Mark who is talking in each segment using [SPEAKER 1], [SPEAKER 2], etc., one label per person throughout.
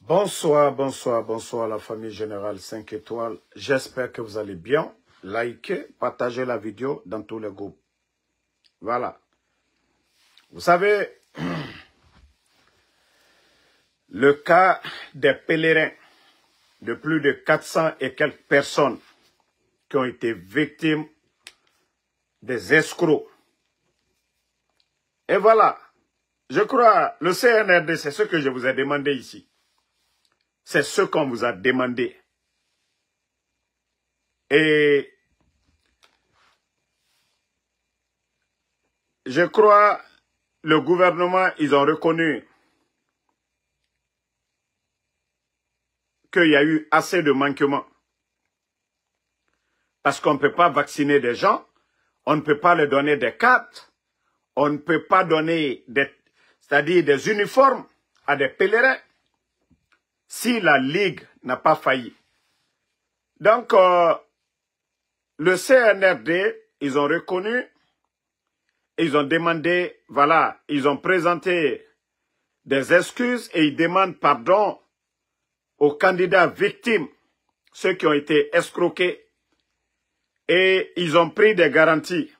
[SPEAKER 1] Bonsoir, bonsoir, bonsoir la famille générale 5 étoiles. J'espère que vous allez bien. Likez, partagez la vidéo dans tous les groupes. Voilà. Vous savez, le cas des pèlerins, de plus de 400 et quelques personnes qui ont été victimes des escrocs. Et voilà, je crois, le CNRD, c'est ce que je vous ai demandé ici. C'est ce qu'on vous a demandé. Et je crois, le gouvernement, ils ont reconnu qu'il y a eu assez de manquements. Parce qu'on ne peut pas vacciner des gens, on ne peut pas leur donner des cartes, on ne peut pas donner c'est-à-dire des uniformes à des pèlerins si la Ligue n'a pas failli. Donc, le CNRD, ils ont reconnu, ils ont demandé, voilà, ils ont présenté des excuses et ils demandent pardon aux candidats victimes, ceux qui ont été escroqués, et ils ont pris des garanties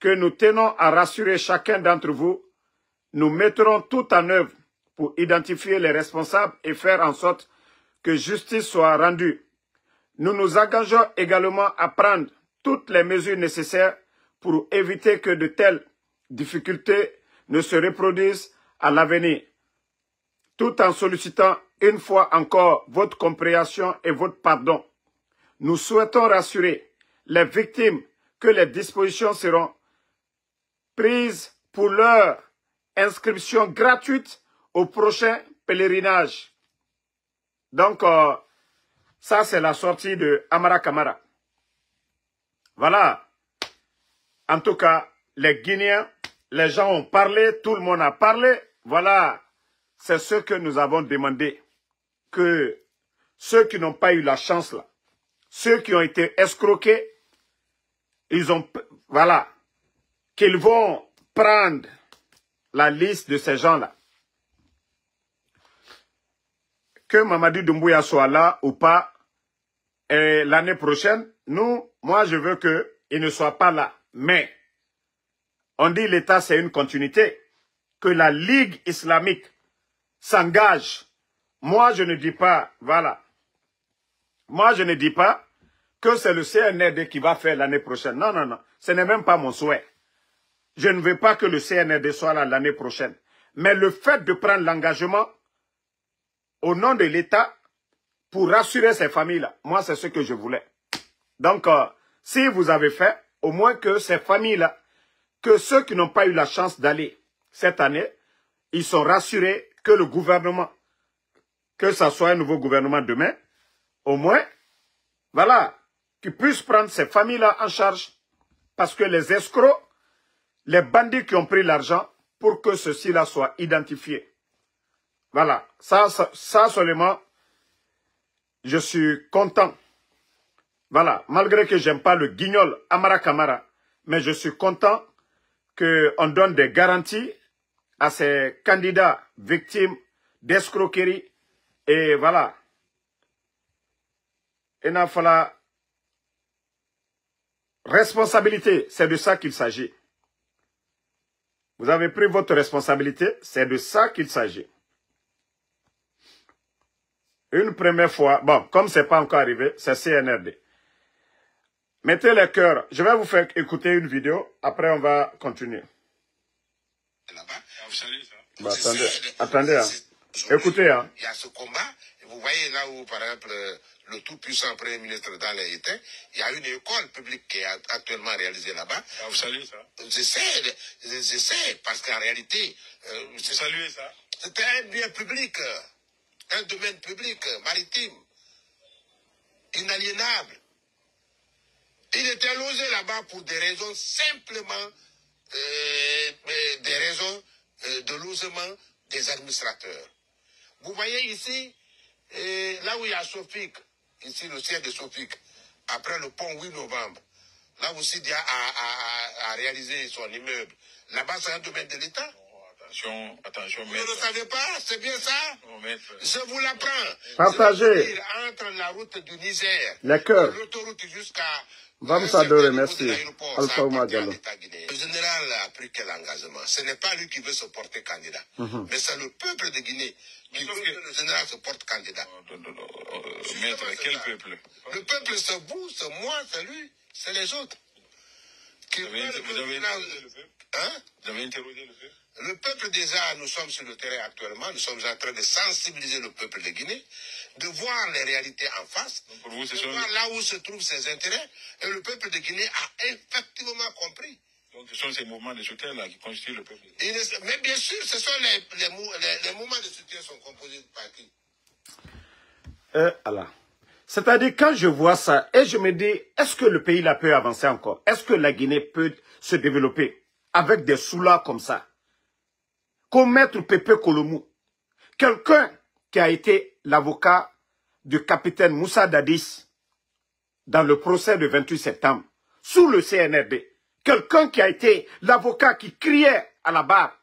[SPEAKER 1] que nous tenons à rassurer chacun d'entre vous. Nous mettrons tout en œuvre pour identifier les responsables et faire en sorte que justice soit rendue. Nous nous engageons également à prendre toutes les mesures nécessaires pour éviter que de telles difficultés ne se reproduisent à l'avenir, tout en sollicitant une fois encore votre compréhension et votre pardon. Nous souhaitons rassurer les victimes que les dispositions seront prises pour leur inscription gratuite au prochain pèlerinage. Donc, ça c'est la sortie de Amara Kamara. Voilà. En tout cas, les Guinéens, les gens ont parlé, tout le monde a parlé. Voilà. C'est ce que nous avons demandé. Que ceux qui n'ont pas eu la chance là, ceux qui ont été escroqués, ils ont, voilà, qu'ils vont prendre la liste de ces gens-là. Que Mamadou Doumbouya soit là ou pas, l'année prochaine, moi je veux qu'il ne soit pas là. Mais, on dit l'État c'est une continuité. Que la Ligue islamique s'engage. Moi je ne dis pas, voilà. Moi je ne dis pas que c'est le CNRD qui va faire l'année prochaine. Non, non, non. Ce n'est même pas mon souhait. Je ne veux pas que le CNRD soit là l'année prochaine. Mais le fait de prendre l'engagement au nom de l'État pour rassurer ces familles-là, moi c'est ce que je voulais. Donc, si vous avez fait, au moins que ces familles-là, que ceux qui n'ont pas eu la chance d'aller cette année, ils sont rassurés que le gouvernement, que ça soit un nouveau gouvernement demain, au moins, voilà, qu'ils puissent prendre ces familles-là en charge. Parce que les escrocs, les bandits qui ont pris l'argent, pour que ceci-là soit identifié. Voilà, ça seulement, je suis content. Voilà, malgré que j'aime pas le guignol Amara Kamara, mais je suis content qu'on donne des garanties à ces candidats victimes d'escroquerie. Et voilà. Il n'a fallu responsabilité, c'est de ça qu'il s'agit. Vous avez pris votre responsabilité, c'est de ça qu'il s'agit. Une première fois, bon, comme ce n'est pas encore arrivé, c'est CNRD. Mettez les cœurs. Je vais vous faire écouter une vidéo. Après, on va continuer.
[SPEAKER 2] Là-bas, vous savez ça.
[SPEAKER 1] Bon, attendez. Hein. Écoutez. Hein.
[SPEAKER 2] Il y a ce combat. Vous voyez là où, par exemple, le tout-puissant Premier ministre dans les était, il y a une école publique qui est actuellement réalisée là-bas.
[SPEAKER 3] Vous saluez ça.
[SPEAKER 2] J'essaie, parce qu'en réalité...
[SPEAKER 3] vous saluez ça.
[SPEAKER 2] C'était un bien public, un domaine public, maritime, inaliénable. Il était logé là-bas pour des raisons simplement, des raisons de logement des administrateurs. Vous voyez ici, là où il y a Sofik, ici le siège de Sofik, après le pont 8 novembre, là où Sidia a réalisé son immeuble, là-bas c'est un domaine de l'État.
[SPEAKER 3] Attention,
[SPEAKER 2] Vous
[SPEAKER 3] maître.
[SPEAKER 2] ne le savez pas, c'est bien ça?
[SPEAKER 3] Oh, maître.
[SPEAKER 2] Je vous l'apprends.
[SPEAKER 1] Partagez.
[SPEAKER 2] Je veux dire, entre la route du Niger,
[SPEAKER 1] Les cœurs.
[SPEAKER 2] l'autoroute jusqu'à
[SPEAKER 1] Vamos Adore, merci. Alpha Ouma Diallo.
[SPEAKER 2] Le général a pris quel engagement? Ce n'est pas lui qui veut se porter candidat, mais c'est le peuple de Guinée qui veut que le général se porte candidat.
[SPEAKER 3] Maître, quel peuple?
[SPEAKER 2] Le peuple, c'est vous, c'est moi, c'est lui, c'est les autres.
[SPEAKER 3] Vous avez interrogé le peuple?
[SPEAKER 2] Hein?
[SPEAKER 3] Vous avez interrogé le peuple?
[SPEAKER 2] Le peuple, déjà, nous sommes sur le terrain actuellement, nous sommes en train de sensibiliser le peuple de Guinée, de voir les réalités en face,
[SPEAKER 3] Pour vous,
[SPEAKER 2] de voir là où se trouvent ses intérêts, et le peuple de Guinée a effectivement compris.
[SPEAKER 3] Donc, ce sont ces mouvements de soutien-là qui constituent le peuple.
[SPEAKER 2] Mais bien sûr, ce sont les mouvements de soutien sont composés par qui?
[SPEAKER 1] Allah. C'est-à-dire, quand je vois ça, et je me dis, est-ce que le pays là peut avancer encore? Est-ce que la Guinée peut se développer avec des soulas comme ça? Comme Maître Pépé Kolomou, quelqu'un qui a été l'avocat du capitaine Moussa Dadis dans le procès du 28 septembre, sous le CNRD. Quelqu'un qui a été l'avocat qui criait à la barre,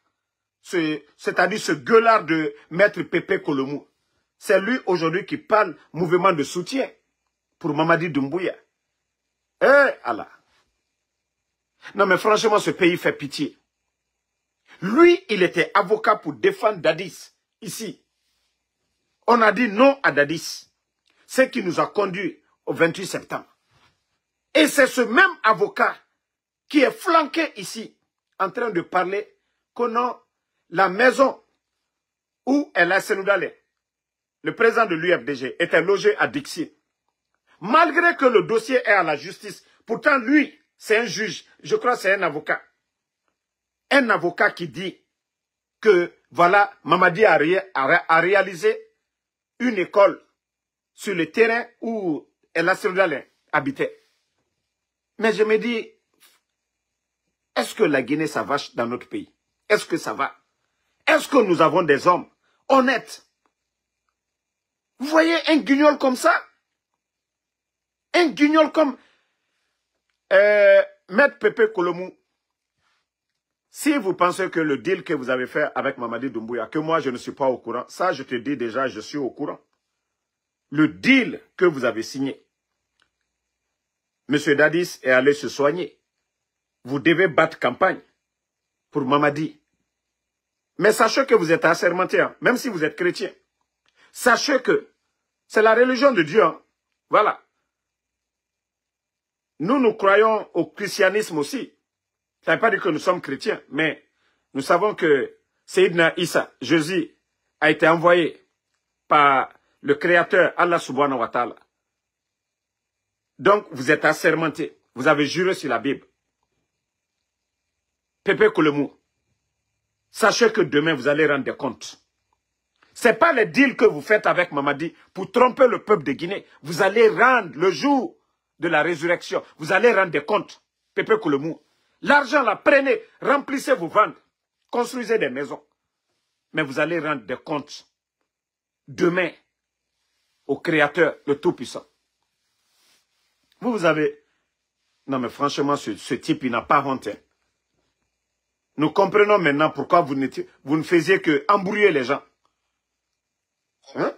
[SPEAKER 1] c'est-à-dire ce gueulard de Maître Pépé Kolomou. C'est lui aujourd'hui qui parle mouvement de soutien pour Mamadi Doumbouya. Eh Allah. Non mais franchement, ce pays fait pitié. Lui, il était avocat pour défendre Dadis, ici. On a dit non à Dadis. Ce qui nous a conduit au 28 septembre. Et c'est ce même avocat qui est flanqué ici, en train de parler que non, la maison où El Senoudale, le président de l'UFDG, était logé à Dixie. Malgré que le dossier est à la justice, pourtant lui, c'est un juge, je crois que c'est un avocat. Un avocat qui dit que, voilà, Mamadi a réalisé une école sur le terrain où El Senoudale habitait. Mais je me dis, est-ce que la Guinée, ça va dans notre pays? Est-ce que ça va? Est-ce que nous avons des hommes honnêtes? Vous voyez un guignol comme ça? Un guignol comme Maître Pépé Kolomou. Si vous pensez que le deal que vous avez fait avec Mamadi Doumbouya, que moi je ne suis pas au courant, ça je te dis déjà, je suis au courant. Le deal que vous avez signé, M. Dadis est allé se soigner. Vous devez battre campagne pour Mamadi. Mais sachez que vous êtes assermenté, hein, même si vous êtes chrétien. Sachez que c'est la religion de Dieu. Hein. Voilà. Nous croyons au christianisme aussi. Ça ne veut pas dire que nous sommes chrétiens, mais nous savons que Seydina Issa, Jésus, a été envoyé par le Créateur, Allah subhanahu wa ta'ala. Donc, vous êtes assermenté. Vous avez juré sur la Bible. Pépé Kolomou, sachez que demain, vous allez rendre des comptes. Ce n'est pas le deal que vous faites avec Mamadi pour tromper le peuple de Guinée. Vous allez rendre, le jour de la résurrection, vous allez rendre des comptes. Pépé Kolomou. L'argent, là, prenez, remplissez vos ventes, construisez des maisons. Mais vous allez rendre des comptes demain au Créateur, le Tout-Puissant. Vous avez... Non, mais franchement, ce type, il n'a pas honte. Hein. Nous comprenons maintenant pourquoi vous ne faisiez que embrouiller les gens. Hein?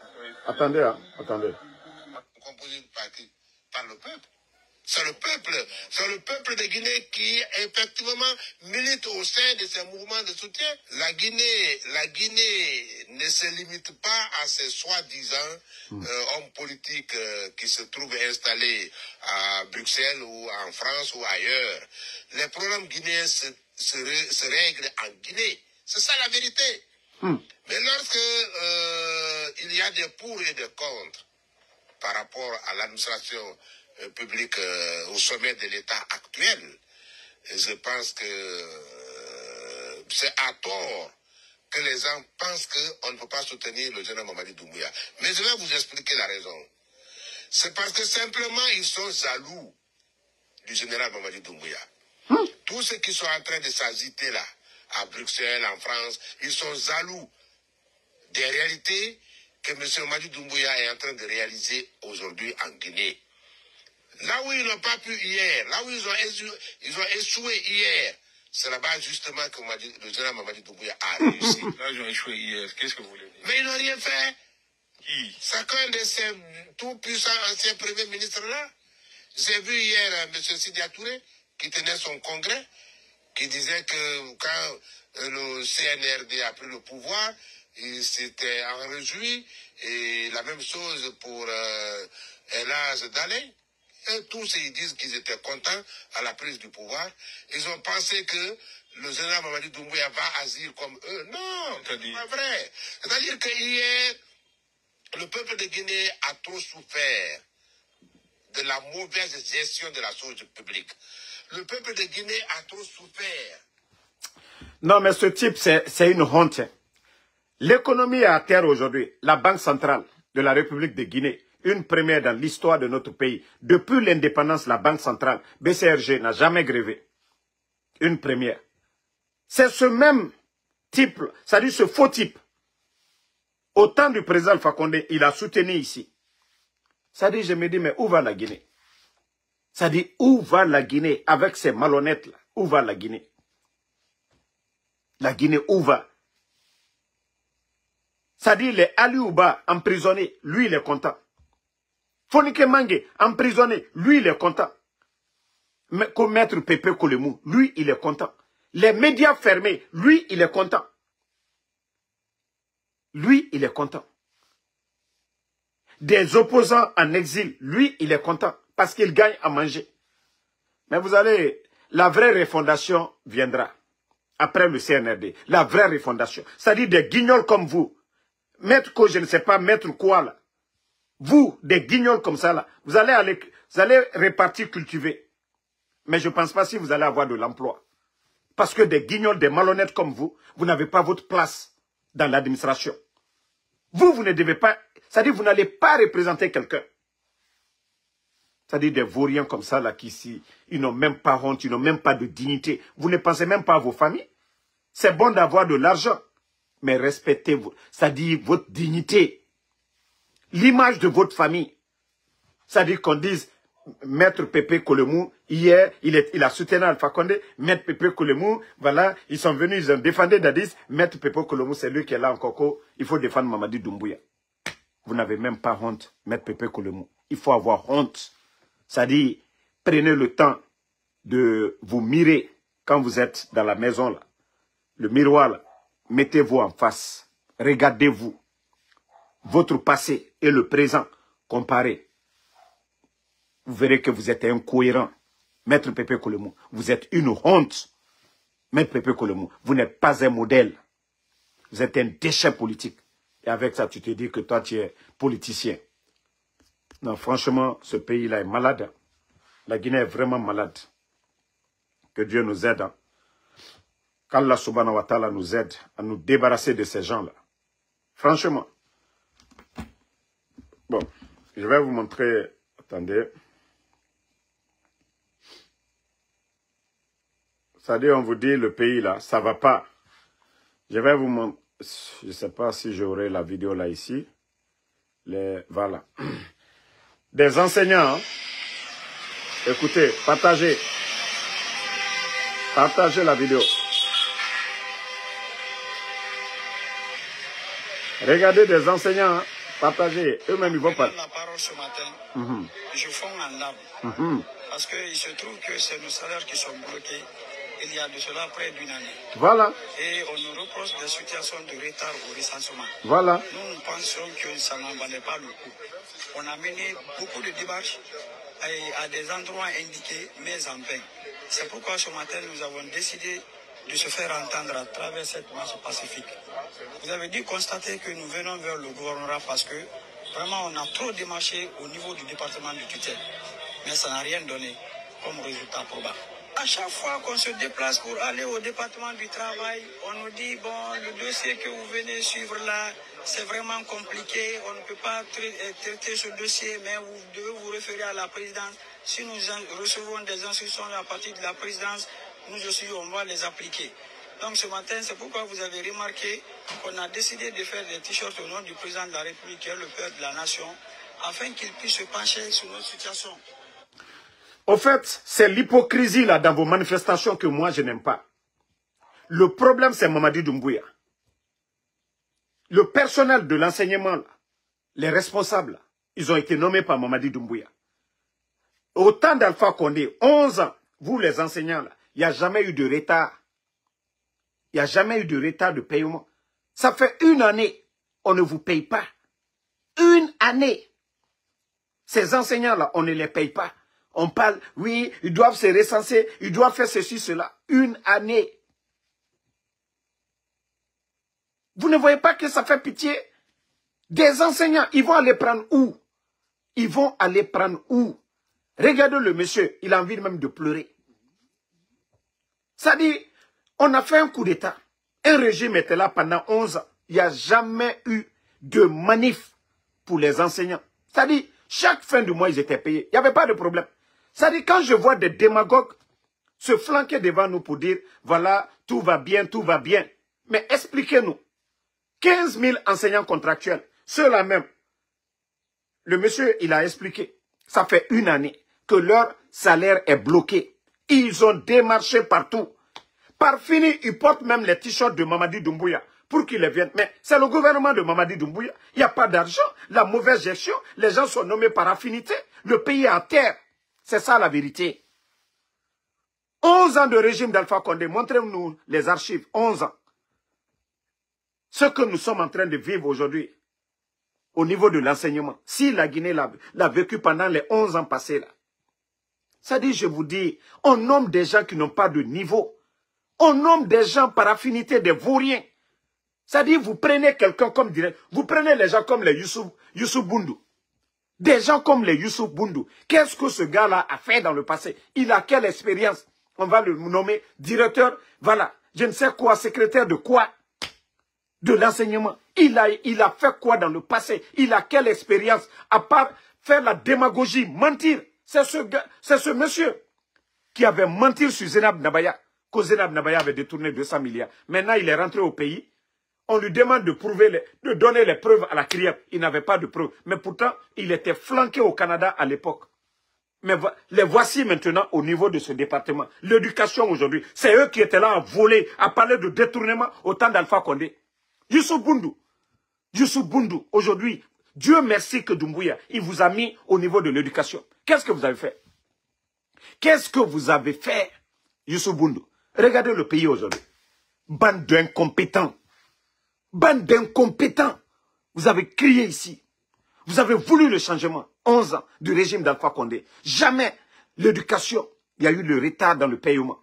[SPEAKER 1] Attendez, hein? Attendez.
[SPEAKER 2] Composé par le peuple. C'est le peuple de Guinée qui effectivement milite au sein de ces mouvements de soutien. La Guinée ne se limite pas à ces soi-disant hommes politiques qui se trouvent installés à Bruxelles ou en France ou ailleurs. Les problèmes guinéens se règlent en Guinée. C'est ça la vérité. Mais lorsque il y a des pour et des contre par rapport à l'administration publique au sommet de l'État actuel, je pense que c'est à tort que les gens pensent qu'on ne peut pas soutenir le général Mamadi Doumbouya. Mais je vais vous expliquer la raison. C'est parce que simplement ils sont jaloux du général Mamadi Doumbouya. Tous ceux qui sont en train de s'agiter là, à Bruxelles, en France, ils sont jaloux des réalités que M. Mamadi Doumbouya est en train de réaliser aujourd'hui en Guinée. Là où ils n'ont pas pu hier, là où ils ont échoué hier, C'est là-bas justement que le général Mamadi Doumbouya a réussi.
[SPEAKER 3] Là, ils ont échoué hier. Qu'est-ce que vous voulez dire?
[SPEAKER 2] Mais ils n'ont rien fait.
[SPEAKER 3] Qui?
[SPEAKER 2] Chacun de ces tout-puissants anciens premiers ministres-là. J'ai vu hier M. Sidia Touré qui tenait son congrès, qui disait que quand le CNRD a pris le pouvoir, il s'était en réjoui. Et la même chose pour Elhadj Daley. Et tous, ils disent qu'ils étaient contents à la prise du pouvoir. Ils ont pensé que le général Mamadi Doumbouya va agir comme eux. Non, c'est pas vrai. C'est-à-dire qu'hier, le peuple de Guinée a trop souffert de la mauvaise gestion de la chose publique. Le peuple de Guinée a trop souffert.
[SPEAKER 1] Non, mais ce type, c'est une honte. L'économie est à terre aujourd'hui. La Banque centrale de la République de Guinée, une première dans l'histoire de notre pays. Depuis l'indépendance, la Banque centrale, BCRG, n'a jamais grévé. Une première. C'est ce même type, c'est-à-dire ce faux type. Au temps du président Alpha Condé, il a soutenu ici. C'est-à-dire, je me dis, mais où va la Guinée? C'est-à-dire, où va la Guinée avec ces malhonnêtes-là? Où va la Guinée? La Guinée, où va? C'est-à-dire, les Ali Ouba emprisonnés, lui, il est content. Fonike Mange, emprisonné, lui, il est content. Mais comme Maître Pépé Kolemou, lui, il est content. Les médias fermés, lui, il est content. Lui, il est content. Des opposants en exil, lui, il est content. Parce qu'il gagne à manger. Mais vous allez, la vraie refondation viendra. Après le CNRD. La vraie refondation. C'est-à-dire des guignols comme vous. Maître quoi, je ne sais pas, maître quoi là. Vous, des guignols comme ça là. Vous allez répartir, cultiver. Mais je ne pense pas si vous allez avoir de l'emploi. Parce que des guignols, des malhonnêtes comme vous, vous n'avez pas votre place dans l'administration. Vous ne devez pas, c'est-à-dire vous n'allez pas représenter quelqu'un. C'est-à-dire des vauriens comme ça là qui ici, ils n'ont même pas honte, ils n'ont même pas de dignité. Vous ne pensez même pas à vos familles. C'est bon d'avoir de l'argent, mais respectez-vous, c'est-à-dire votre dignité. L'image de votre famille. C'est-à-dire qu'on dise, Maître Pépé Kolemou, hier, il a soutenu Alpha Condé, Maître Pépé Kolemou, voilà, ils sont venus, ils ont défendu Dadis, Maître Pépé Kolemou, c'est lui qui est là en coco, il faut défendre Mamadi Doumbouya. Vous n'avez même pas honte, Maître Pépé Kolemou. Il faut avoir honte. C'est-à-dire, prenez le temps de vous mirer quand vous êtes dans la maison là. Le miroir là, mettez-vous en face, regardez-vous. Votre passé et le présent, comparez. Vous verrez que vous êtes incohérent. Maître Pépé Kolemou, vous êtes une honte. Maître Pépé Kolemou, vous n'êtes pas un modèle. Vous êtes un déchet politique. Et avec ça, tu te dis que toi, tu es politicien. Non, franchement, ce pays-là est malade. La Guinée est vraiment malade. Que Dieu nous aide. Qu'Allah subhanahu wa ta'ala nous aide à nous débarrasser de ces gens-là. Franchement. Bon, je vais vous montrer. Attendez. C'est-à-dire, on vous dit, le pays là, ça va pas. Je vais vous montrer. Je ne sais pas si j'aurai la vidéo là ici. Voilà. Des enseignants. Hein? Écoutez, partagez. Partagez la vidéo. Regardez des enseignants. Hein? Partagez. Eux-mêmes, ils vont pas.
[SPEAKER 4] La parole ce matin, je fonds en larmes. Parce qu'il se trouve que c'est nos salaires qui sont bloqués. Il y a de cela près d'une année.
[SPEAKER 1] Voilà.
[SPEAKER 4] Et on nous reproche des situations de retard au recensement.
[SPEAKER 1] Voilà.
[SPEAKER 4] Nous pensons que ça n'en valait pas le coup. On a mené beaucoup de démarches à des endroits indiqués, mais en vain. C'est pourquoi ce matin, nous avons décidé de se faire entendre à travers cette marche pacifique. Vous avez dû constater que nous venons vers le gouvernorat parce que vraiment on a trop démarché au niveau du département de tutelle. Mais ça n'a rien donné comme résultat probable. À chaque fois qu'on se déplace pour aller au département du travail, on nous dit, bon, le dossier que vous venez suivre là, c'est vraiment compliqué, on ne peut pas traiter ce dossier, mais vous devez vous référer à la présidence. Si nous recevons des instructions à partir de la présidence, nous aussi, on va les appliquer. Donc ce matin, c'est pourquoi vous avez remarqué qu'on a décidé de faire des t-shirts au nom du président de la République, qui est le père de la nation, afin qu'il puisse se pencher sur notre situation.
[SPEAKER 1] Au fait, c'est l'hypocrisie là dans vos manifestations que moi je n'aime pas. Le problème, c'est Mamadi Doumbouya. Le personnel de l'enseignement, les responsables, ils ont été nommés par Mamadi Doumbouya. Au temps d'Alpha Condé, 11 ans, vous les enseignants, là, il n'y a jamais eu de retard. Il n'y a jamais eu de retard de paiement. Ça fait 1 année, on ne vous paye pas. 1 année. Ces enseignants-là, on ne les paye pas. On parle, oui, ils doivent se recenser, ils doivent faire ceci, cela. 1 année. Vous ne voyez pas que ça fait pitié? Des enseignants, ils vont aller prendre où? Ils vont aller prendre où? Regardez le monsieur, il a envie même de pleurer. Ça dit, on a fait un coup d'État. Un régime était là pendant 11 ans. Il n'y a jamais eu de manif pour les enseignants. Ça dit, chaque fin du mois, ils étaient payés. Il n'y avait pas de problème. Ça dit, quand je vois des démagogues se flanquer devant nous pour dire, voilà, tout va bien, tout va bien. Mais expliquez-nous. 15 000 enseignants contractuels, ceux-là même. Le monsieur, il a expliqué. Ça fait 1 année que leur salaire est bloqué. Ils ont démarché partout. Par fini, ils portent même les t-shirts de Mamadi Doumbouya pour qu'ils les viennent. Mais c'est le gouvernement de Mamadi Doumbouya. Il n'y a pas d'argent, la mauvaise gestion, les gens sont nommés par affinité. Le pays est à terre. C'est ça la vérité. 11 ans de régime d'Alpha Condé. Montrez-nous les archives. 11 ans. Ce que nous sommes en train de vivre aujourd'hui, au niveau de l'enseignement, si la Guinée l'a vécu pendant les 11 ans passés là, ça dit, je vous dis, on nomme des gens qui n'ont pas de niveau. On nomme des gens par affinité des vauriens. Ça dit, vous prenez quelqu'un comme direct, vous prenez les gens comme les Youssouf Boundou. Des gens comme les Youssouf Boundou. Qu'est-ce que ce gars-là a fait dans le passé? Il a quelle expérience? On va le nommer directeur, voilà, je ne sais quoi, secrétaire de quoi? De l'enseignement. Il a fait quoi dans le passé? Il a quelle expérience? À part faire la démagogie, mentir. C'est ce monsieur qui avait menti sur Zenab Nabaya, que Zenab Nabaya avait détourné 200 milliards. Maintenant, il est rentré au pays. On lui demande de donner les preuves à la CRIEP. Il n'avait pas de preuves. Mais pourtant, il était flanqué au Canada à l'époque. Mais les voici maintenant au niveau de ce département. L'éducation aujourd'hui, c'est eux qui étaient là à voler, à parler de détournement au temps d'Alpha Condé. Youssouf Boundou, aujourd'hui, Dieu merci que Doumbouya, il vous a mis au niveau de l'éducation. Qu'est-ce que vous avez fait? Qu'est-ce que vous avez fait, Youssouf Boundou? Regardez le pays aujourd'hui. Bande d'incompétents. Bande d'incompétents. Vous avez crié ici. Vous avez voulu le changement. 11 ans du régime d'Alpha Condé. Jamais l'éducation, il y a eu le retard dans le paiement.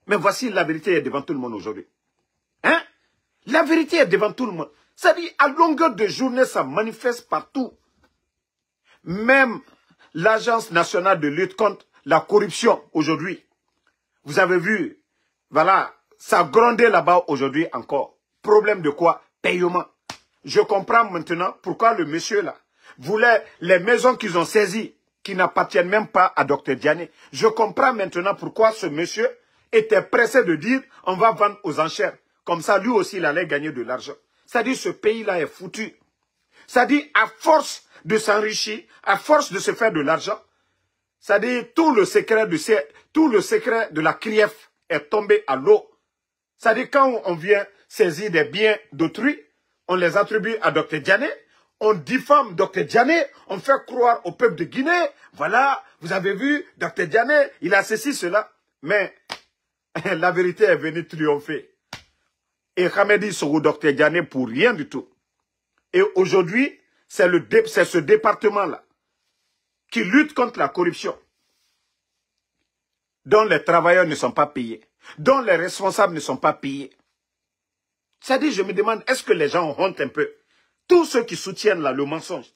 [SPEAKER 1] Mais voici la vérité est devant tout le monde aujourd'hui. Hein? La vérité est devant tout le monde. Ça dit, à longueur de journée, ça manifeste partout. Même l'Agence nationale de lutte contre la corruption aujourd'hui. Vous avez vu, voilà, ça grondait là-bas aujourd'hui encore. Problème de quoi? Paiement. Je comprends maintenant pourquoi le monsieur là voulait les maisons qu'ils ont saisies, qui n'appartiennent même pas à Dr Diané. Je comprends maintenant pourquoi ce monsieur était pressé de dire on va vendre aux enchères. Comme ça, lui aussi, il allait gagner de l'argent. C'est-à-dire, ce pays-là est foutu. C'est-à-dire, à force de s'enrichir, à force de se faire de l'argent, c'est-à-dire, tout le secret de la CRIEF est tombé à l'eau. C'est-à-dire, quand on vient saisir des biens d'autrui, on les attribue à Dr Diané, on diffame Dr Diané, on fait croire au peuple de Guinée, voilà, vous avez vu, Dr Diané, il a ceci, cela. Mais la vérité est venue triompher. Et Hamedi Soro Dr Diané pour rien du tout. Et aujourd'hui, c'est ce département-là qui lutte contre la corruption, dont les travailleurs ne sont pas payés, dont les responsables ne sont pas payés. C'est-à-dire, je me demande, est-ce que les gens ont honte un peu? Tous ceux qui soutiennent là, le mensonge.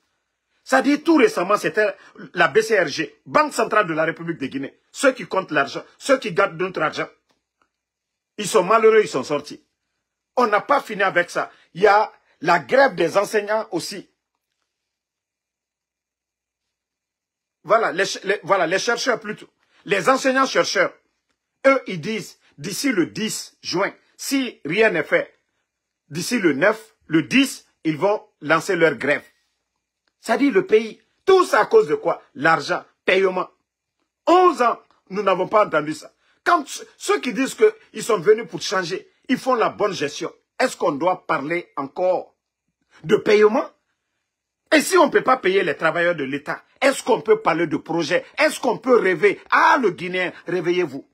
[SPEAKER 1] C'est-à-dire, tout récemment, c'était la BCRG, Banque Centrale de la République de Guinée. Ceux qui comptent l'argent, ceux qui gardent notre argent. Ils sont malheureux, ils sont sortis. On n'a pas fini avec ça. Il y a la grève des enseignants aussi. Voilà, les chercheurs plutôt. Les enseignants-chercheurs, eux, ils disent, d'ici le 10 juin, si rien n'est fait, d'ici le 9, le 10, ils vont lancer leur grève. Ça dit le pays, tout ça à cause de quoi? L'argent, paiement. 11 ans, nous n'avons pas entendu ça. Quand ceux qui disent qu'ils sont venus pour changer, ils font la bonne gestion. Est-ce qu'on doit parler encore de paiement? Et si on ne peut pas payer les travailleurs de l'État, est-ce qu'on peut parler de projet? Est-ce qu'on peut rêver? Ah, le Guinéen, réveillez-vous.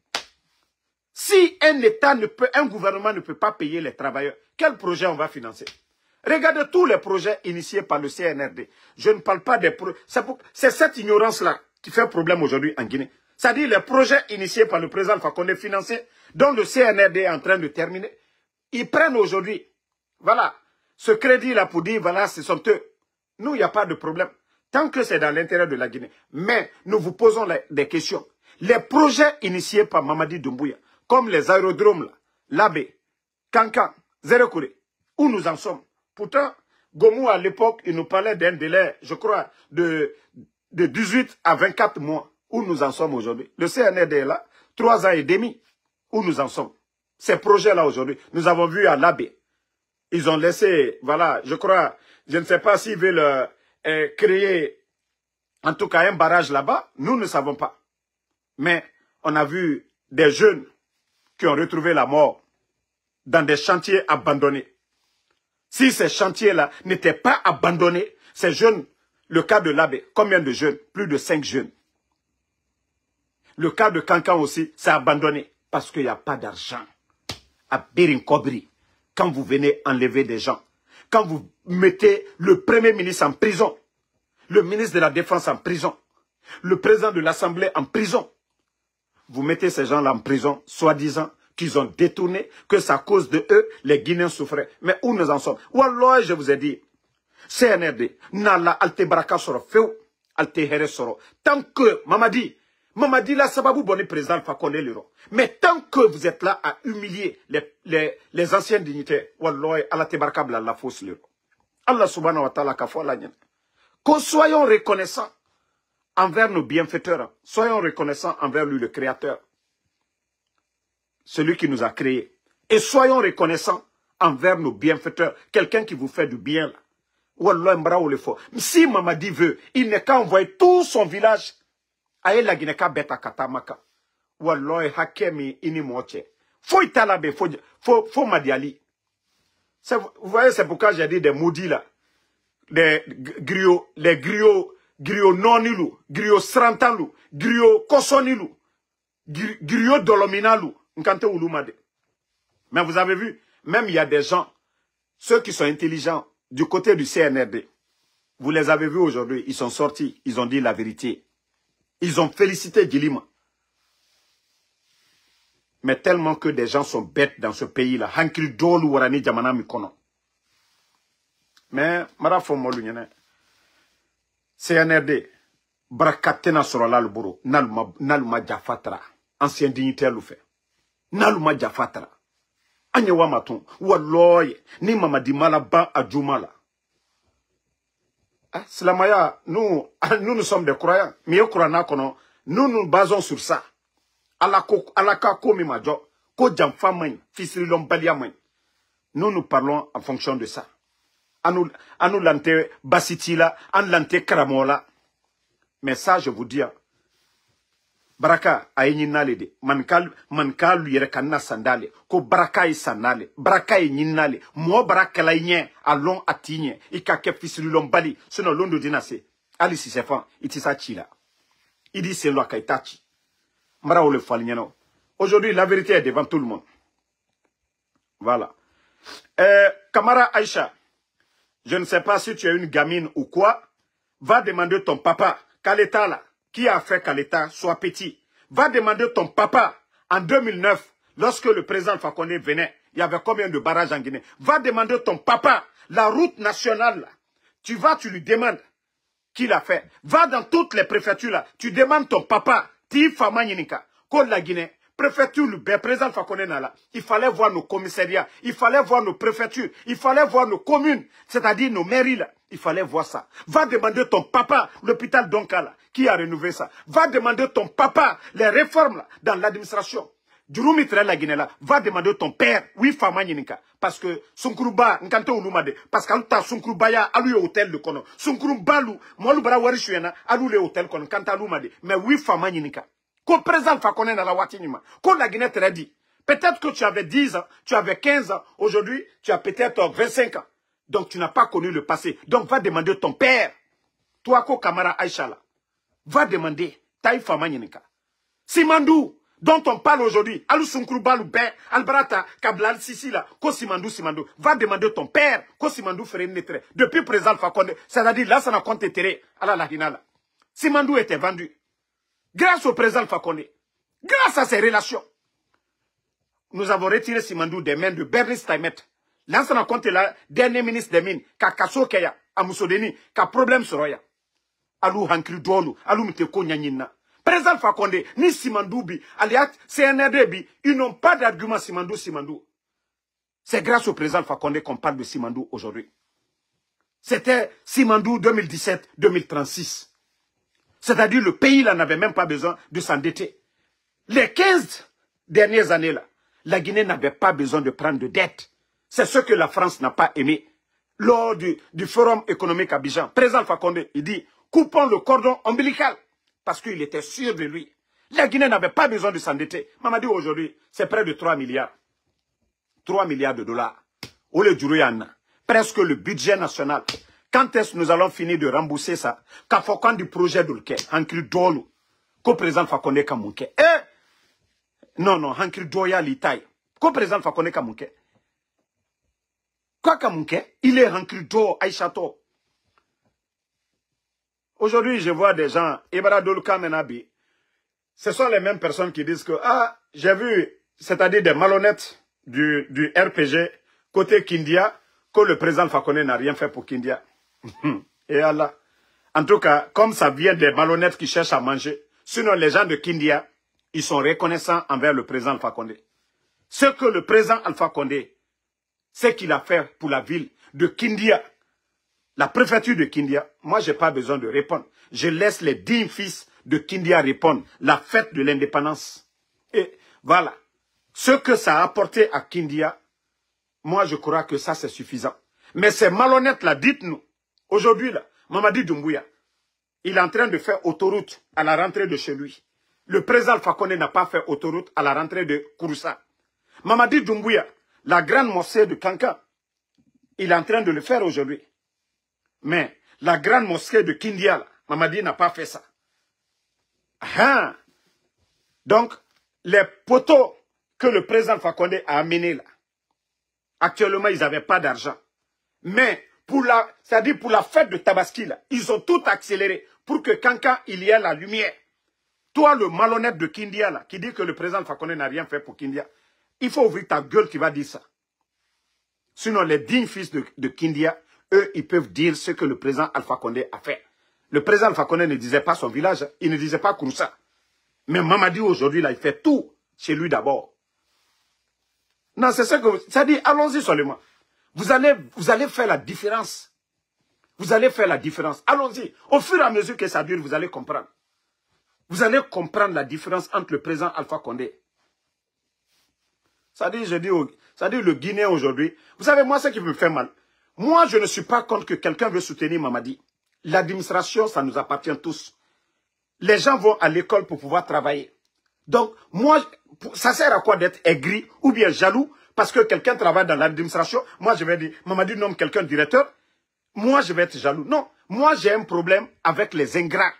[SPEAKER 1] Si un gouvernement ne peut pas payer les travailleurs, quel projet on va financer? Regardez tous les projets initiés par le CNRD. Je ne parle pas des projets. C'est cette ignorance-là qui fait problème aujourd'hui en Guinée. C'est-à-dire les projets initiés par le président Alpha Condé financés, dont le CNRD est en train de terminer. Ils prennent aujourd'hui, voilà, ce crédit-là pour dire, voilà, ce sont eux. Nous, il n'y a pas de problème. Tant que c'est dans l'intérêt de la Guinée. Mais nous vous posons des questions. Les projets initiés par Mamadi Doumbouya, comme les aérodromes, là, Labé, Kankan, Zérekouré, où nous en sommes. Pourtant, Gomou, à l'époque, il nous parlait d'un délai, je crois, de 18 à 24 mois, où nous en sommes aujourd'hui. Le CNRD est là, 3 ans et demi, où nous en sommes. Ces projets-là aujourd'hui, nous avons vu à Labé. Ils ont laissé, voilà, je crois, je ne sais pas s'ils veulent créer, en tout cas, un barrage là-bas. Nous ne savons pas. Mais on a vu des jeunes qui ont retrouvé la mort dans des chantiers abandonnés. Si ces chantiers-là n'étaient pas abandonnés, ces jeunes, le cas de Labé, combien de jeunes? Plus de 5 jeunes. Le cas de Kankan aussi, c'est abandonné parce qu'il n'y a pas d'argent. À Birinkobri, quand vous venez enlever des gens, quand vous mettez le premier ministre en prison, le ministre de la Défense en prison, le président de l'Assemblée en prison, vous mettez ces gens-là en prison, soi-disant qu'ils ont détourné, que c'est à cause de eux, les Guinéens souffraient. Mais où nous en sommes? Wallah, je vous ai dit, CNRD, Nala, Alte Baraka Soro, Feu, Alte Here Soro. Tant que, Mamadi là, ça va vous bonner président Alpha Condé Liro. Mais tant que vous êtes là à humilier les anciens dignitaires, Wallah, Alte Baraka Bla la fausse Liro. Allah subhanahu wa ta'ala kafwa la nyen. Que soyons reconnaissants envers nos bienfaiteurs. Soyons reconnaissants envers lui, le Créateur. Celui qui nous a créés. Et soyons reconnaissants envers nos bienfaiteurs. Quelqu'un qui vous fait du bien. Là. Wallah, mbra ou le fort. Si Mamadi veut, il n'est qu'à envoyer tout son village à la Guinée-Ka beta katamaka. Wallah, hakemi ini moche. Faut italabe, faut madiali. Vous voyez, c'est pourquoi j'ai dit des maudits là. Les griots non-ilou, griots srantalou, griots kosonilou, griots dolominalou. Mais vous avez vu, même il y a des gens, ceux qui sont intelligents du côté du CNRD, vous les avez vus aujourd'hui, ils sont sortis, ils ont dit la vérité. Ils ont félicité Guilima. Mais tellement que des gens sont bêtes dans ce pays-là. Hankri dolu warani jamana mikono. Mais, marafo molunyene. CNRD, brakatena sorola le bourreau, naluma jafatra. Ancien dignitaire le fait. Naluma jafatra. Anyewa maton, walloye, ni Mamadi Malaba adjumala. Slamaya, nous sommes des croyants. Mais nous nous basons sur ça. Alaka komi majo, ko jamfa main, fisri lombalia main. Nous parlons en fonction de ça. Anu lante basitila, an lante karamola. Mais ça, je vous dis, Baraka a nale mankal yere kanna sandale, ko baraka yi sandale, baraka yi nale, mo baraka la yen, alon atinye, ikake fisri lombali, sinon londo dinase, ali si sefan, itisa chila. Il dit c'est loi kaitachi. Aujourd'hui, la vérité est devant tout le monde. Voilà. Kamara Aïcha, je ne sais pas si tu es une gamine ou quoi, va demander ton papa, Kaleta là, qui a fait Kaleta soit petit. Va demander ton papa, en 2009, lorsque le président Alpha Condé venait, il y avait combien de barrages en Guinée. Va demander ton papa, la route nationale là. Tu lui demandes qui l'a fait. Va dans toutes les préfectures là, tu demandes ton papa, Tifa Magninika, Côte la Guinée, préfecture, le président Alpha Condé là, il fallait voir nos commissariats, il fallait voir nos préfectures, il fallait voir nos communes, c'est-à-dire nos mairies là, il fallait voir ça. Va demander ton papa, l'hôpital Donka là, qui a renouvelé ça. Va demander ton papa, les réformes là, dans l'administration. Djurumitre la Guinée là, va demander ton père, oui, Fama Nyinika, parce que Sunkruba, Nkante Ulumade, parce qu'Aluta Sunkrubaya, alu le hôtel de Kono, Sunkrubalu, Molubara Warishuena, alu le hôtel Kono, Kanta Lumade, mais oui, Fama Nyinika. Ko président Alpha Condé na la watinima, ko la Guinée te dit, Peut-être que tu avais 10 ans, tu avais 15 ans. Aujourd'hui, tu as peut-être 25 ans. Donc, tu n'as pas connu le passé. Donc, va demander ton père. Toi, ko Kamara Aïcha, là. Va demander. Taïfa Manyenika. Simandou, dont on parle aujourd'hui. Alou Sunkuru Balou Ben, Albrata, Kablal Sisi, là. Ko Simandou. Va demander ton père. Ko Simandou ferait une lettre. Depuis président Fakonde, c'est-à-dire là, ça n'a compte terré à la Lahina. Simandou était vendu. Grâce au président Fakonde. Grâce à ses relations. Nous avons retiré Simandou des mains de Bernice Taimet. L'ancien compte là, dernier ministre des Mines, qui a Kasso Keya, à Moussoudeni, qui a problème sur Roya. Alou Hankri Doualou, Alou Miteko Nyanina. Président Fakonde, ni Simandou bi, aliat CNRD bi, ils n'ont pas d'argument Simandou. C'est grâce au président Fakonde qu'on parle de Simandou aujourd'hui. C'était Simandou 2017-2036. C'est-à-dire le pays là n'avait même pas besoin de s'endetter. Les 15 dernières années là, la Guinée n'avait pas besoin de prendre de dette. C'est ce que la France n'a pas aimé. Lors du Forum économique à Abidjan, président Fakonde, il dit, coupons le cordon ombilical. Parce qu'il était sûr de lui. La Guinée n'avait pas besoin de s'endetter. Mamadi aujourd'hui, c'est près de 3 milliards. 3 milliards de dollars. Au lieu du Ruyana, presque le budget national. Quand est-ce que nous allons finir de rembourser ça? Quand faut du projet d'Olke, Hankri Dolu, co-président Fakonde Kamunke. Non, Hankri Doya Litaï. Co-président Fakonde Kamunke. Quoi Kamunke? Il est Hankri Do Aïchato. Aujourd'hui, je vois des gens, Ibara Doluka Menabi, ce sont les mêmes personnes qui disent que, j'ai vu, c'est-à-dire des malhonnêtes du RPG, côté Kindia, que le président Fakonde n'a rien fait pour Kindia. Et Allah. En tout cas, comme ça vient des malhonnêtes qui cherchent à manger, sinon les gens de Kindia, ils sont reconnaissants envers le président Fakonde. Ce que le président Alpha Condé, ce qu'il a fait pour la ville de Kindia, la préfecture de Kindia, moi, je n'ai pas besoin de répondre. Je laisse les dignes fils de Kindia répondre. La fête de l'indépendance. Et voilà. Ce que ça a apporté à Kindia, moi, je crois que ça, c'est suffisant. Mais ces malhonnêtes là, dites-nous. Aujourd'hui, là, Mamadi Doumbouya, il est en train de faire autoroute à la rentrée de chez lui. Le président Fakonde n'a pas fait autoroute à la rentrée de Kouroussa. Mamadi Doumbouya, la grande mosquée de Kankan, il est en train de le faire aujourd'hui. Mais la grande mosquée de Kindia, Mamadi n'a pas fait ça. Donc, les poteaux que le président Fakonde a amenés là, actuellement, ils n'avaient pas d'argent. Mais, c'est-à-dire pour la fête de Tabaski, là, ils ont tout accéléré pour que Kankan, il y ait la lumière. Toi, le malhonnête de Kindia, là, qui dit que le président Fakonde n'a rien fait pour Kindia, il faut ouvrir ta gueule qui va dire ça. Sinon, les dignes fils de Kindia, eux, ils peuvent dire ce que le président Alpha Condé a fait. Le président Alpha Condé ne disait pas son village, il ne disait pas Kouroussa. Mais Mamadi, aujourd'hui, là, il fait tout chez lui d'abord. Non, c'est ce que... Ça dit, allons-y seulement. Vous allez faire la différence. Vous allez faire la différence. Allons-y. Au fur et à mesure que ça dure, vous allez comprendre. Vous allez comprendre la différence entre le président Alpha Condé. Ça dit, le Guinéen aujourd'hui. Vous savez, moi, ce qui me fait mal. Moi, je ne suis pas contre que quelqu'un veut soutenir Mamadi. L'administration, ça nous appartient tous. Les gens vont à l'école pour pouvoir travailler. Donc, moi, ça sert à quoi d'être aigri ou bien jaloux parce que quelqu'un travaille dans l'administration. Moi, je vais dire, Mamadi nomme quelqu'un directeur. Moi, je vais être jaloux. Non, moi, j'ai un problème avec les ingrats.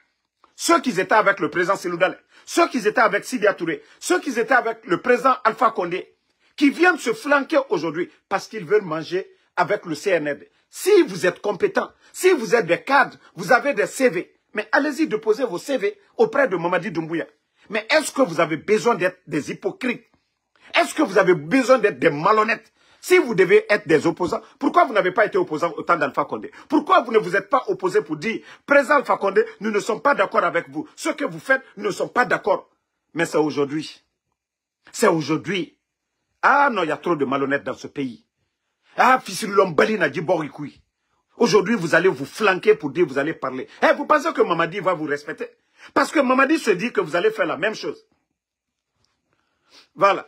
[SPEAKER 1] Ceux qui étaient avec le président Seloudal, ceux qui étaient avec Sidia Touré, ceux qui étaient avec le président Alpha Condé, qui viennent se flanquer aujourd'hui parce qu'ils veulent manger avec le CNRD. Si vous êtes compétents, si vous êtes des cadres, vous avez des CV, mais allez-y déposer vos CV auprès de Mamadi Doumbouya. Mais est-ce que vous avez besoin d'être des hypocrites? Est-ce que vous avez besoin d'être des malhonnêtes? Si vous devez être des opposants, pourquoi vous n'avez pas été opposant au temps d'Alpha Condé? Pourquoi vous ne vous êtes pas opposé pour dire, président Alpha Condé, nous ne sommes pas d'accord avec vous. Ce que vous faites, nous ne sommes pas d'accord. Mais c'est aujourd'hui. C'est aujourd'hui. Ah non, il y a trop de malhonnêtes dans ce pays. Ah, Fisilombali n'a dit Borikoui. Aujourd'hui, vous allez vous flanquer pour dire, vous allez parler. Eh, vous pensez que Mamadi va vous respecter? Parce que Mamadi se dit que vous allez faire la même chose. Voilà.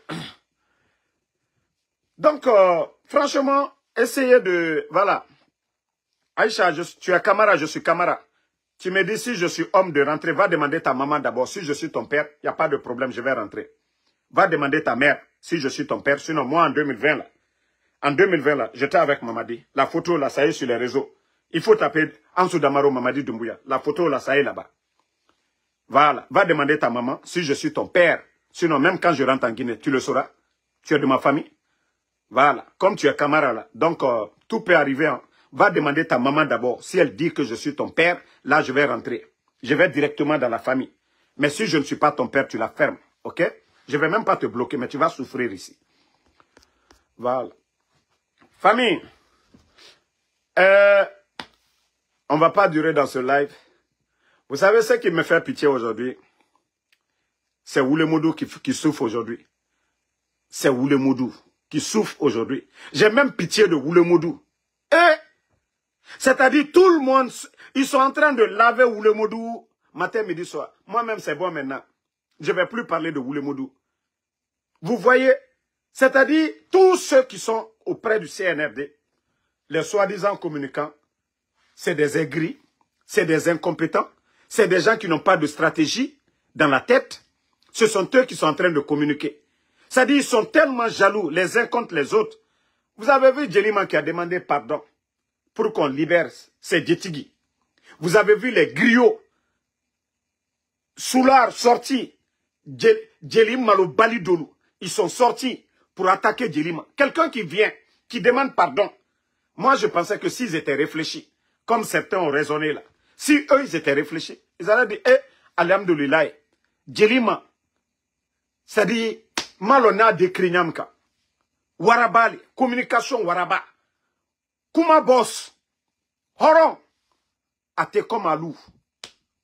[SPEAKER 1] Donc, franchement, essayez de... Voilà. Aïcha, tu es Kamara, je suis Kamara. Tu me dis si je suis homme de rentrer, va demander ta maman d'abord. Si je suis ton père, il n'y a pas de problème, je vais rentrer. Va demander ta mère. si je suis ton père. Sinon, moi, en 2020, là, j'étais avec Mamadi. La photo, là, ça y est sur les réseaux. Il faut taper Ansou Damaro Mamadi Doumbouya. La photo, là, ça y est là-bas. Voilà. Va demander à ta maman si je suis ton père. Sinon, même quand je rentre en Guinée, tu le sauras. Tu es de ma famille. Voilà. Comme tu es camarade, là. Donc, tout peut arriver. Hein. Va demander à ta maman d'abord. Si elle dit que je suis ton père, là, je vais rentrer. Je vais directement dans la famille. Mais si je ne suis pas ton père, tu la fermes. OK? Je ne vais même pas te bloquer, mais tu vas souffrir ici. Voilà. Famille, on ne va pas durer dans ce live. Vous savez ce qui me fait pitié aujourd'hui? C'est Oulemoudou qui souffre aujourd'hui. C'est Oulemoudou qui souffre aujourd'hui. J'ai même pitié de Oulemoudou. C'est-à-dire tout le monde, ils sont en train de laver Oulemoudou matin, midi, soir. Moi-même, c'est bon maintenant. Je ne vais plus parler de Oulemoudou. Vous voyez? C'est-à-dire tous ceux qui sont auprès du CNRD, les soi-disant communicants, c'est des aigris, c'est des incompétents, c'est des gens qui n'ont pas de stratégie dans la tête. Ce sont eux qui sont en train de communiquer. C'est-à-dire ils sont tellement jaloux les uns contre les autres. Vous avez vu Djelima qui a demandé pardon pour qu'on libère ces Djetigui. Vous avez vu les griots, Soulard sortis, Djelima Malo Balidolou, ils sont sortis pour attaquer Djelima. Quelqu'un qui vient, qui demande pardon. Moi, je pensais que s'ils étaient réfléchis, comme certains ont raisonné là, si eux, ils étaient réfléchis, ils allaient dire, alhamdoulilah, Djelima, c'est-à-dire, malona de Krinyamka, Warabali, communication Waraba, Kuma Boss, Horon, Ate comme Alou.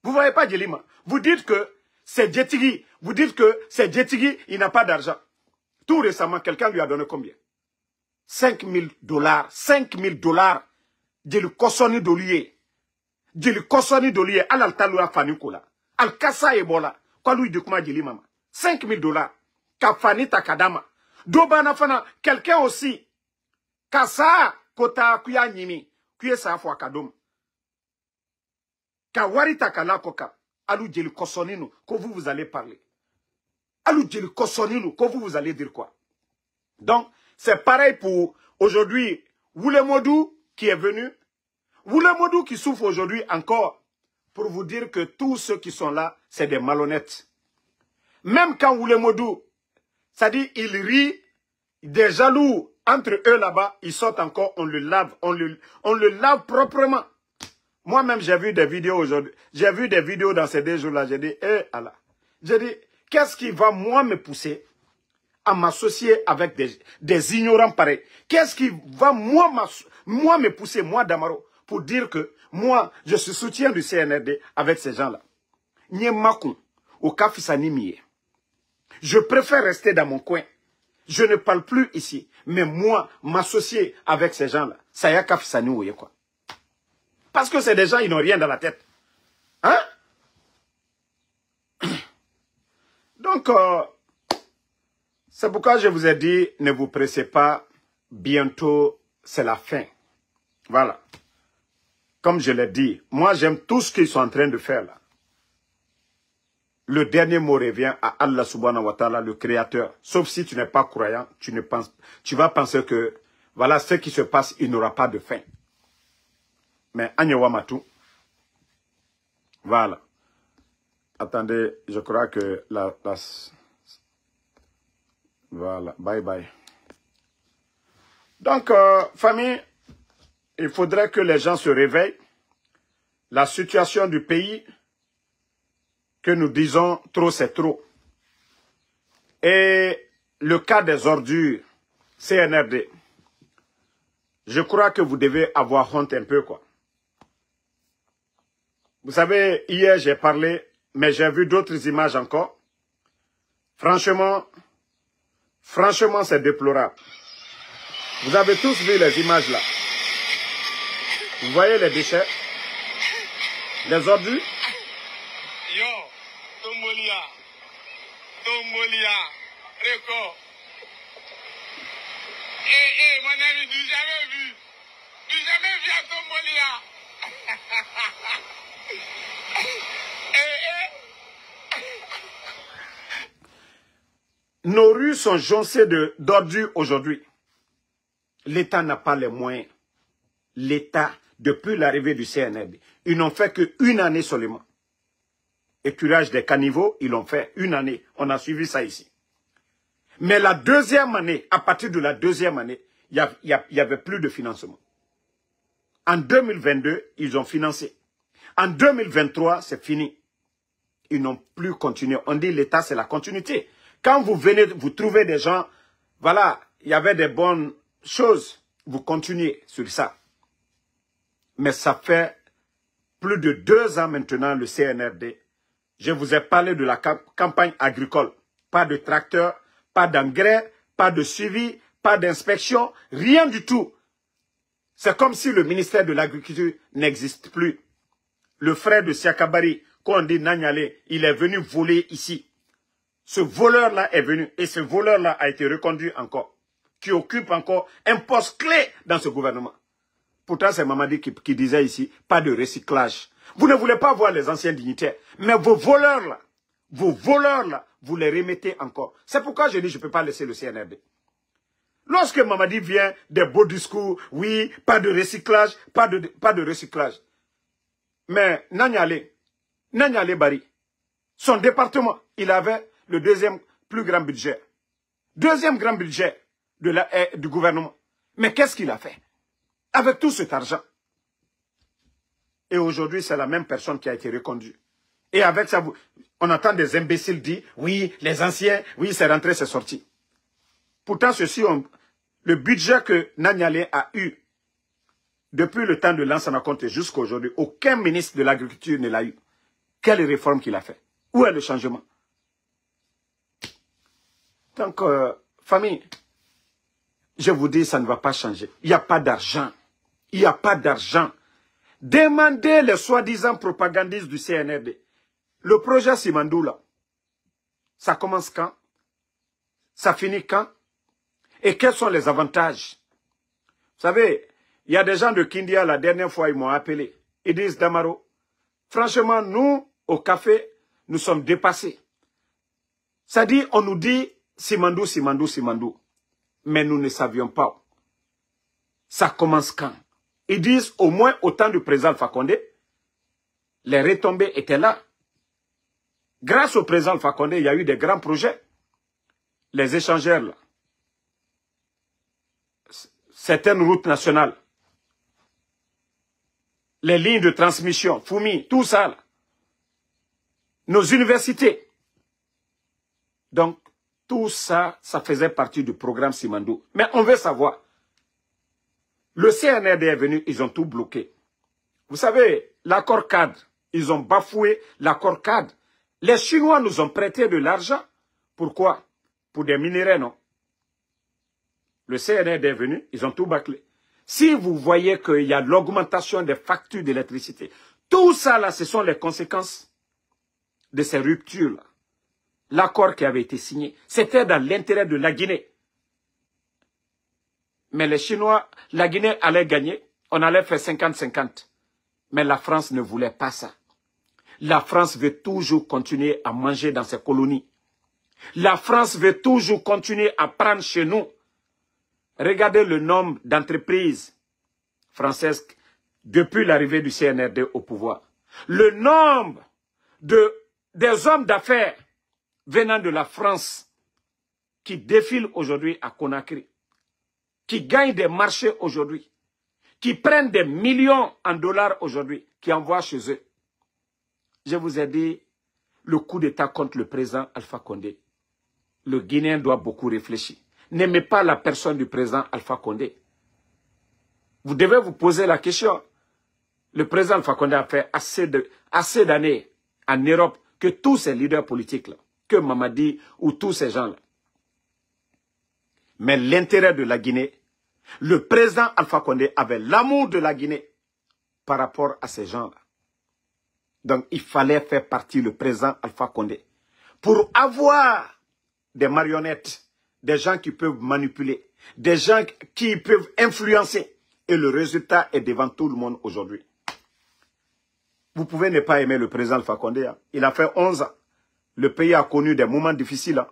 [SPEAKER 1] Vous voyez pas Djelima? Vous dites que c'est Djetigui, vous dites que c'est Djetigui, il n'a pas d'argent. Tout récemment, quelqu'un lui a donné combien? 5 000 $. 5 000 $. Djeli Kosoni Dolié. Djeli Kosoni Dolié. Al Taloua Fanikola. Al Kassa Ebola. Quoi lui de comment Djeli Mama? 5 000 $. Kafani Takadama. Dobana Fana. Quelqu'un aussi. Kassa Kota Kuya Nimi. Kuye Safwa Kadom. Kawari Takala Koka. Alou Djeli Kosonino. Que vous allez parler. Alou Djeli Kosonino. Que vous allez dire quoi? Donc, c'est pareil pour aujourd'hui, Oulemoudou qui est venu. Oulemoudou qui souffre aujourd'hui encore pour vous dire que tous ceux qui sont là, c'est des malhonnêtes. Même quand Oulemoudou, c'est-à-dire il rit, des jaloux entre eux là-bas, ils sortent encore, on le lave, on le lave proprement. Moi-même, j'ai vu des vidéos aujourd'hui. J'ai vu des vidéos dans ces 2 jours-là. J'ai dit, Allah. J'ai dit, qu'est-ce qui va moi me pousser à m'associer avec des ignorants pareils? Qu'est-ce qui va moi me pousser, moi Damaro, pour dire que moi, je suis soutien du CNRD avec ces gens-là? Je préfère rester dans mon coin. Je ne parle plus ici. Mais moi, m'associer avec ces gens-là, ça y a Kafisani ouye quoi. Parce que c'est des gens, ils n'ont rien dans la tête. Hein? Donc, c'est pourquoi je vous ai dit, ne vous pressez pas, bientôt c'est la fin. Voilà. Comme je l'ai dit, moi j'aime tout ce qu'ils sont en train de faire là. Le dernier mot revient à Allah subhanahu wa ta'ala, le créateur. Sauf si tu n'es pas croyant, tu vas penser que, voilà, ce qui se passe, il n'aura pas de fin. Mais Agnewa Matou, voilà. Attendez, je crois que voilà, bye bye. Donc, famille, il faudrait que les gens se réveillent. La situation du pays, que nous disons trop, c'est trop. Et le cas des ordures, CNRD, je crois que vous devez avoir honte un peu, quoi. Vous savez, hier j'ai parlé, mais j'ai vu d'autres images encore. Franchement, c'est déplorable. Vous avez tous vu les images là. Vous voyez les déchets, les ordures.
[SPEAKER 3] Yo, Tombolia, record. Mon ami, du jamais vu à Tombolia.
[SPEAKER 1] Nos rues sont joncées d'ordures aujourd'hui. L'État n'a pas les moyens. L'État, depuis l'arrivée du CNRD, ils n'ont fait qu'une année seulement. Écurage des caniveaux, ils l'ont fait une année. On a suivi ça ici. Mais la deuxième année, à partir de la deuxième année, il y avait plus de financement. En 2022, ils ont financé. En 2023, c'est fini. Ils n'ont plus continué. On dit l'État, c'est la continuité. Quand vous venez, vous trouvez des gens, voilà, il y avait des bonnes choses, vous continuez sur ça. Mais ça fait plus de 2 ans maintenant, le CNRD. Je vous ai parlé de la campagne agricole. Pas de tracteurs, pas d'engrais, pas de suivi, pas d'inspection, rien du tout. C'est comme si le ministère de l'Agriculture n'existe plus. Le frère de Siakabari, qu'on dit Nanyale, il est venu voler ici. Ce voleur-là est venu et ce voleur-là a été reconduit encore, qui occupe encore un poste clé dans ce gouvernement. Pourtant, c'est Mamadi qui disait ici, pas de recyclage. Vous ne voulez pas voir les anciens dignitaires, mais vos voleurs-là, vous les remettez encore. C'est pourquoi je dis, je ne peux pas laisser le CNRD. Lorsque Mamadi vient, des beaux discours, oui, pas de recyclage, pas de recyclage. Mais Nanyale Bari, son département, il avait le deuxième plus grand budget. Deuxième grand budget du gouvernement. Mais qu'est-ce qu'il a fait avec tout cet argent? Et aujourd'hui, c'est la même personne qui a été reconduite. Et avec ça, on entend des imbéciles dire, oui, les anciens, oui, c'est rentré, c'est sorti. Pourtant, le budget que Nanyale a eu, depuis le temps de Lansana Conté jusqu'à aujourd'hui, aucun ministre de l'Agriculture ne l'a eu. Quelle réforme qu'il a fait? Où est le changement? Donc, famille, je vous dis, ça ne va pas changer. Il n'y a pas d'argent. Il n'y a pas d'argent. Demandez les soi-disant propagandistes du CNRD. Le projet Simandou, là, ça commence quand? Ça finit quand? Et quels sont les avantages? Vous savez, il y a des gens de Kindia, la dernière fois, ils m'ont appelé. Ils disent, Damaro, franchement, nous, au café, nous sommes dépassés. Ça dit, on nous dit Simandou, Simandou, Simandou. Mais nous ne savions pas. Ça commence quand? Ils disent, au moins au temps du président Alpha Condé, les retombées étaient là. Grâce au président Alpha Condé, il y a eu des grands projets. Les échangeurs, là. Certaines routes nationales. Les lignes de transmission, Foumi, tout ça, là. Nos universités. Donc, tout ça, ça faisait partie du programme Simandou. Mais on veut savoir. Le CNRD est venu, ils ont tout bloqué. Vous savez, l'accord cadre, ils ont bafoué l'accord cadre. Les Chinois nous ont prêté de l'argent. Pourquoi? Pour des minéraux, non? Le CNRD est venu, ils ont tout bâclé. Si vous voyez qu'il y a l'augmentation des factures d'électricité, tout ça là, ce sont les conséquences de ces ruptures-là. L'accord qui avait été signé, c'était dans l'intérêt de la Guinée. Mais les Chinois, la Guinée allait gagner, on allait faire 50-50. Mais la France ne voulait pas ça. La France veut toujours continuer à manger dans ses colonies. La France veut toujours continuer à prendre chez nous. Regardez le nombre d'entreprises françaises depuis l'arrivée du CNRD au pouvoir. Le nombre des hommes d'affaires venant de la France qui défilent aujourd'hui à Conakry, qui gagnent des marchés aujourd'hui, qui prennent des millions en dollars aujourd'hui, qui envoient chez eux. Je vous ai dit, le coup d'État contre le président Alpha Condé, le Guinéen doit beaucoup réfléchir. N'aimez pas la personne du président Alpha Condé. Vous devez vous poser la question. Le président Alpha Condé a fait assez d'années en Europe que tous ces leaders politiques-là, que Mamadi ou tous ces gens-là. Mais l'intérêt de la Guinée, le président Alpha Condé avait l'amour de la Guinée par rapport à ces gens-là. Donc il fallait faire partie le président Alpha Condé pour avoir des marionnettes, des gens qui peuvent manipuler, des gens qui peuvent influencer. Et le résultat est devant tout le monde aujourd'hui. Vous pouvez ne pas aimer le président Alpha Condé. Hein. Il a fait 11 ans. Le pays a connu des moments difficiles. Hein.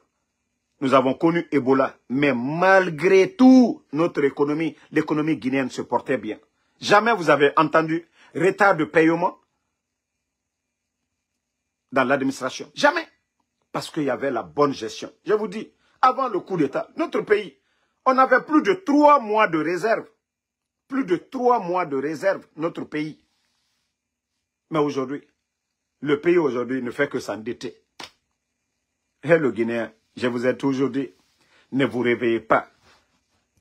[SPEAKER 1] nous avons connu Ebola. Mais malgré tout, notre économie, l'économie guinéenne se portait bien. Jamais vous avez entendu retard de paiement dans l'administration. Jamais. Parce qu'il y avait la bonne gestion. Je vous dis, avant le coup d'État, notre pays, on avait plus de 3 mois de réserve. Plus de 3 mois de réserve, notre pays. Mais aujourd'hui, le pays aujourd'hui ne fait que s'endetter. Et le Guinéen, je vous ai toujours dit, ne vous réveillez pas.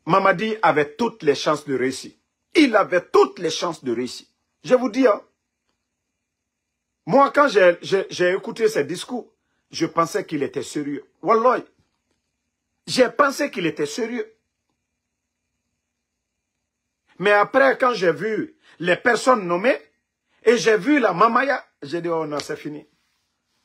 [SPEAKER 1] Mamadi avait toutes les chances de réussir. Il avait toutes les chances de réussir. Je vous dis, hein, moi quand j'ai écouté ses discours, je pensais qu'il était sérieux. Wallah, j'ai pensé qu'il était sérieux. Mais après, quand j'ai vu les personnes nommées, et j'ai vu la Mamaya, j'ai dit, oh non, c'est fini.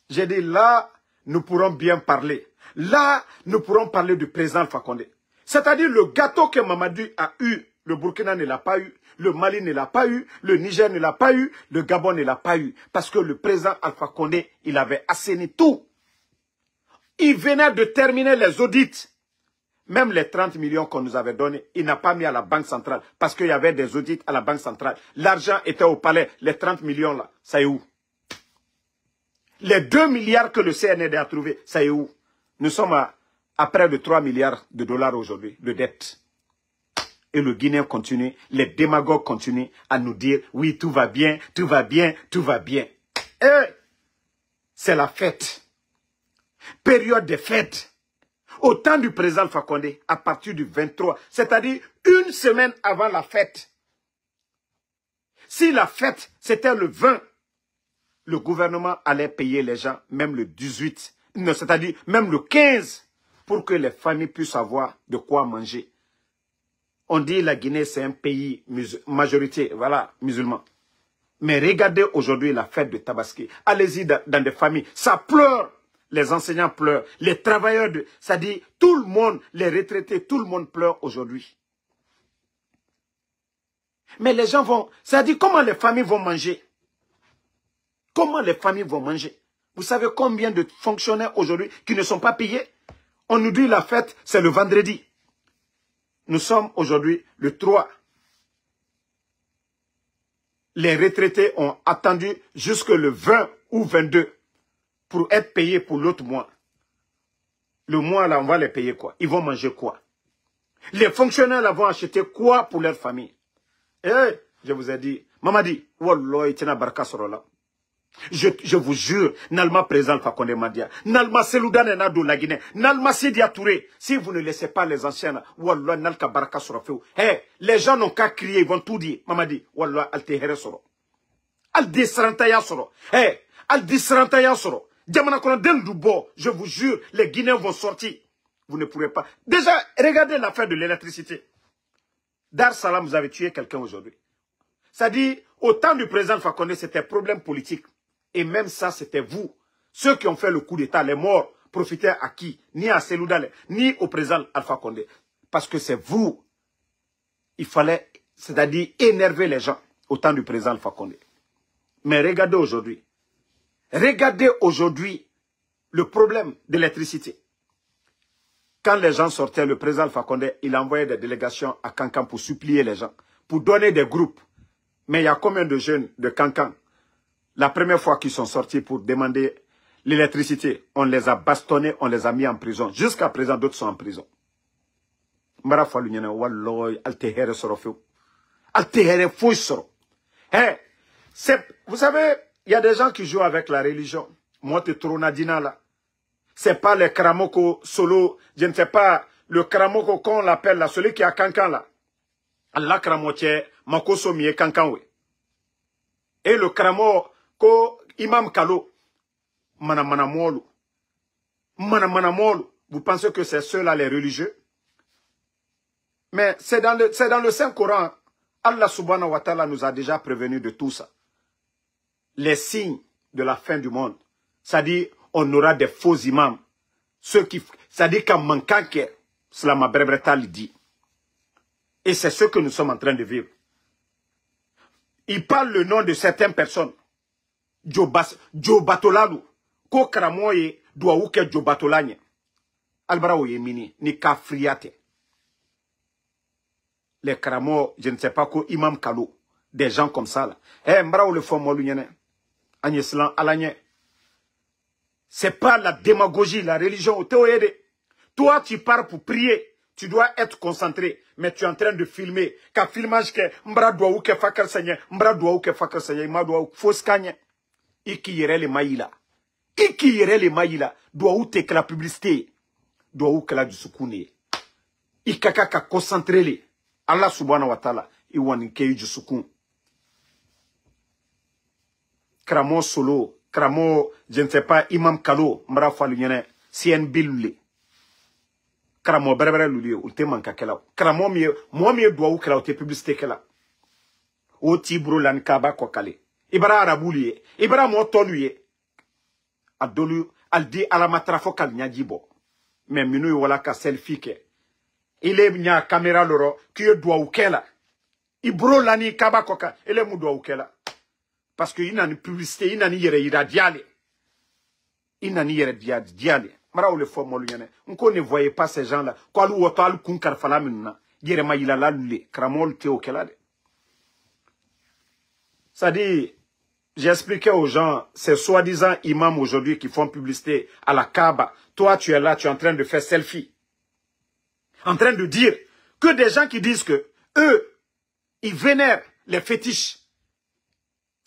[SPEAKER 1] J'ai dit, là, nous pourrons bien parler. Là, nous pourrons parler du président Alpha Condé. C'est-à-dire le gâteau que Mamadi a eu, le Burkina ne l'a pas eu, le Mali ne l'a pas eu, le Niger ne l'a pas eu, le Gabon ne l'a pas eu. Parce que le président Alpha Condé, il avait assaini tout. Il venait de terminer les audits. Même les 30 millions qu'on nous avait donnés, il n'a pas mis à la Banque centrale. Parce qu'il y avait des audits à la Banque centrale. L'argent était au palais. Les 30 millions là, ça est où? Les 2 milliards que le CND a trouvé, ça est où? Nous sommes à près de 3 milliards de dollars aujourd'hui de dette. Et le Guinéen continue, les démagogues continuent à nous dire, oui, tout va bien, tout va bien, tout va bien. Et c'est la fête. Période de fête. Au temps du président Alpha Condé, à partir du 23, c'est-à-dire une semaine avant la fête. Si la fête, c'était le 20, le gouvernement allait payer les gens, même le 18, c'est-à-dire même le 15, pour que les familles puissent avoir de quoi manger. On dit la Guinée, c'est un pays majorité, voilà, musulman. Mais regardez aujourd'hui la fête de Tabaski. Allez-y dans des familles, ça pleure. Les enseignants pleurent, les travailleurs, c'est-à-dire tout le monde, les retraités, tout le monde pleure aujourd'hui. Mais les gens vont, c'est-à-dire comment les familles vont manger? Comment les familles vont manger? Vous savez combien de fonctionnaires aujourd'hui qui ne sont pas payés? On nous dit la fête, c'est le vendredi. Nous sommes aujourd'hui le 3. Les retraités ont attendu jusque le 20 ou 22. Pour être payés pour l'autre mois. Le mois là, on va les payer quoi? Ils vont manger quoi? Les fonctionnaires là vont acheter quoi pour leur famille? Eh, je vous ai dit, Mamadi, Wallah, itina baraka sorola. Je vous jure, Nalma présent Fakonde Madia, Nalma Seloudan et Nado la Guinée, Nalma Sidia Touré, si vous ne laissez pas les anciens, Wallah, Nalka baraka sorofeu. Eh, les gens n'ont qu'à crier, ils vont tout dire. Mamadi, Wallah, altehere soro. Al disrantaya soro. Eh, al disrantaya soro. Je vous jure, les Guinéens vont sortir. Vous ne pourrez pas. Déjà, regardez l'affaire de l'électricité. Dar Salam, vous avez tué quelqu'un aujourd'hui. Ça dit, au temps du président Alpha Condé, c'était problème politique. Et même ça, c'était vous. Ceux qui ont fait le coup d'État, les morts, profitaient à qui? Ni à Seloudale, ni au président Alpha Condé. Parce que c'est vous. Il fallait, c'est-à-dire, énerver les gens au temps du président Alpha Condé. Mais regardez aujourd'hui. Regardez aujourd'hui le problème de l'électricité. Quand les gens sortaient, le président Alpha Condé, il envoyait des délégations à Kankan pour supplier les gens, pour donner des groupes. Mais il y a combien de jeunes de Kankan, la première fois qu'ils sont sortis pour demander l'électricité, on les a bastonnés, on les a mis en prison. Jusqu'à présent, d'autres sont en prison. Vous savez, il y a des gens qui jouent avec la religion. Moi, tu trouves Nadina là. C'est pas le Karamoko solo. Je ne sais pas le Karamoko qu'on l'appelle là. Celui qui a Kankan là. Allah Karamotier, Makoso Mie Kankan we. Et le Karamoko Imam Kalo. Manamanamolu. Manamanamolu. Vous pensez que c'est ceux-là les religieux? Mais c'est dans le Saint-Coran. Allah subhanahu wa ta'ala nous a déjà prévenus de tout ça. Les signes de la fin du monde. C'est-à-dire, on aura des faux imams. C'est-à-dire qu'en manquant que, cela m'a brevetal dit. Et c'est ce que nous sommes en train de vivre. Il parle le nom de certaines personnes. Joe Batolalu. Ko Karamoye doit ouke Joe Batolanye. Albara Oyemini, ni Kafriate. Les Karamo, je ne sais pas quoi, Imam Kalo, des gens comme ça là. Eh, Mbara ou le fond Molunyene, Agnès Alagné. C'est pas la démagogie, la religion. Toi, tu pars pour prier. Tu dois être concentré. Mais tu es en train de filmer. Ka filmage que Mbra doit ou que fakar sanye. Mbra doit ou que fakar sanye. Ma doit ou fausse kanye. Iki yere le maïla. Iki yere le maïla. Doit ou te que la publicité. Doit ou que la du soukouni. Ikaka ka concentré le. Allah subhanahu wa ta'ala. Iwan ke du soukoun. Kramo solo. Kramo, je ne sais pas, Imam Kalo, Mbra Falunyene, CN Bilule. Kramo berbere luli, ou te manka kela. Kramo moi mieux doit ou kela, ou te publicité kela. O ti bro lan kaba kokale. Ibara arabuliye, Ibara motoluye. Adolu, aldi alamatrafo kal nyajibo. Mais minu wala ka selfie ke. Il est nya caméra loro, qui doit ou kela. Ibro lani kaba koka, ele mu doit ou kela. Parce qu'il n'a ni publicité, il n'a ni yere diale. Il n'a ni yere diale. Mara ou le fort moluyane. On ne voyait pas ces gens-là. Quoi l'ou otal kun karfala minna. Yere ma il a la lule. Kramol te okelade. Ça dit, j'expliquais aux gens, ces soi-disant imams aujourd'hui qui font publicité à la Kaaba. Toi, tu es là, tu es en train de faire selfie. En train de dire que des gens qui disent que eux, ils vénèrent les fétiches.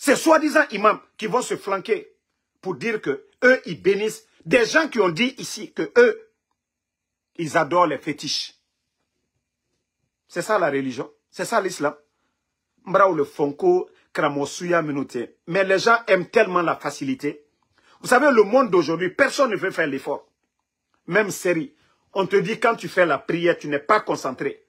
[SPEAKER 1] C'est soi-disant imams qui vont se flanquer pour dire que eux, ils bénissent. Des gens qui ont dit ici que eux, ils adorent les fétiches. C'est ça la religion. C'est ça l'islam. Mbra ou le fonko, kramosuya minute. Mais les gens aiment tellement la facilité. Vous savez, le monde d'aujourd'hui, personne ne veut faire l'effort. Même série. On te dit quand tu fais la prière, tu n'es pas concentré.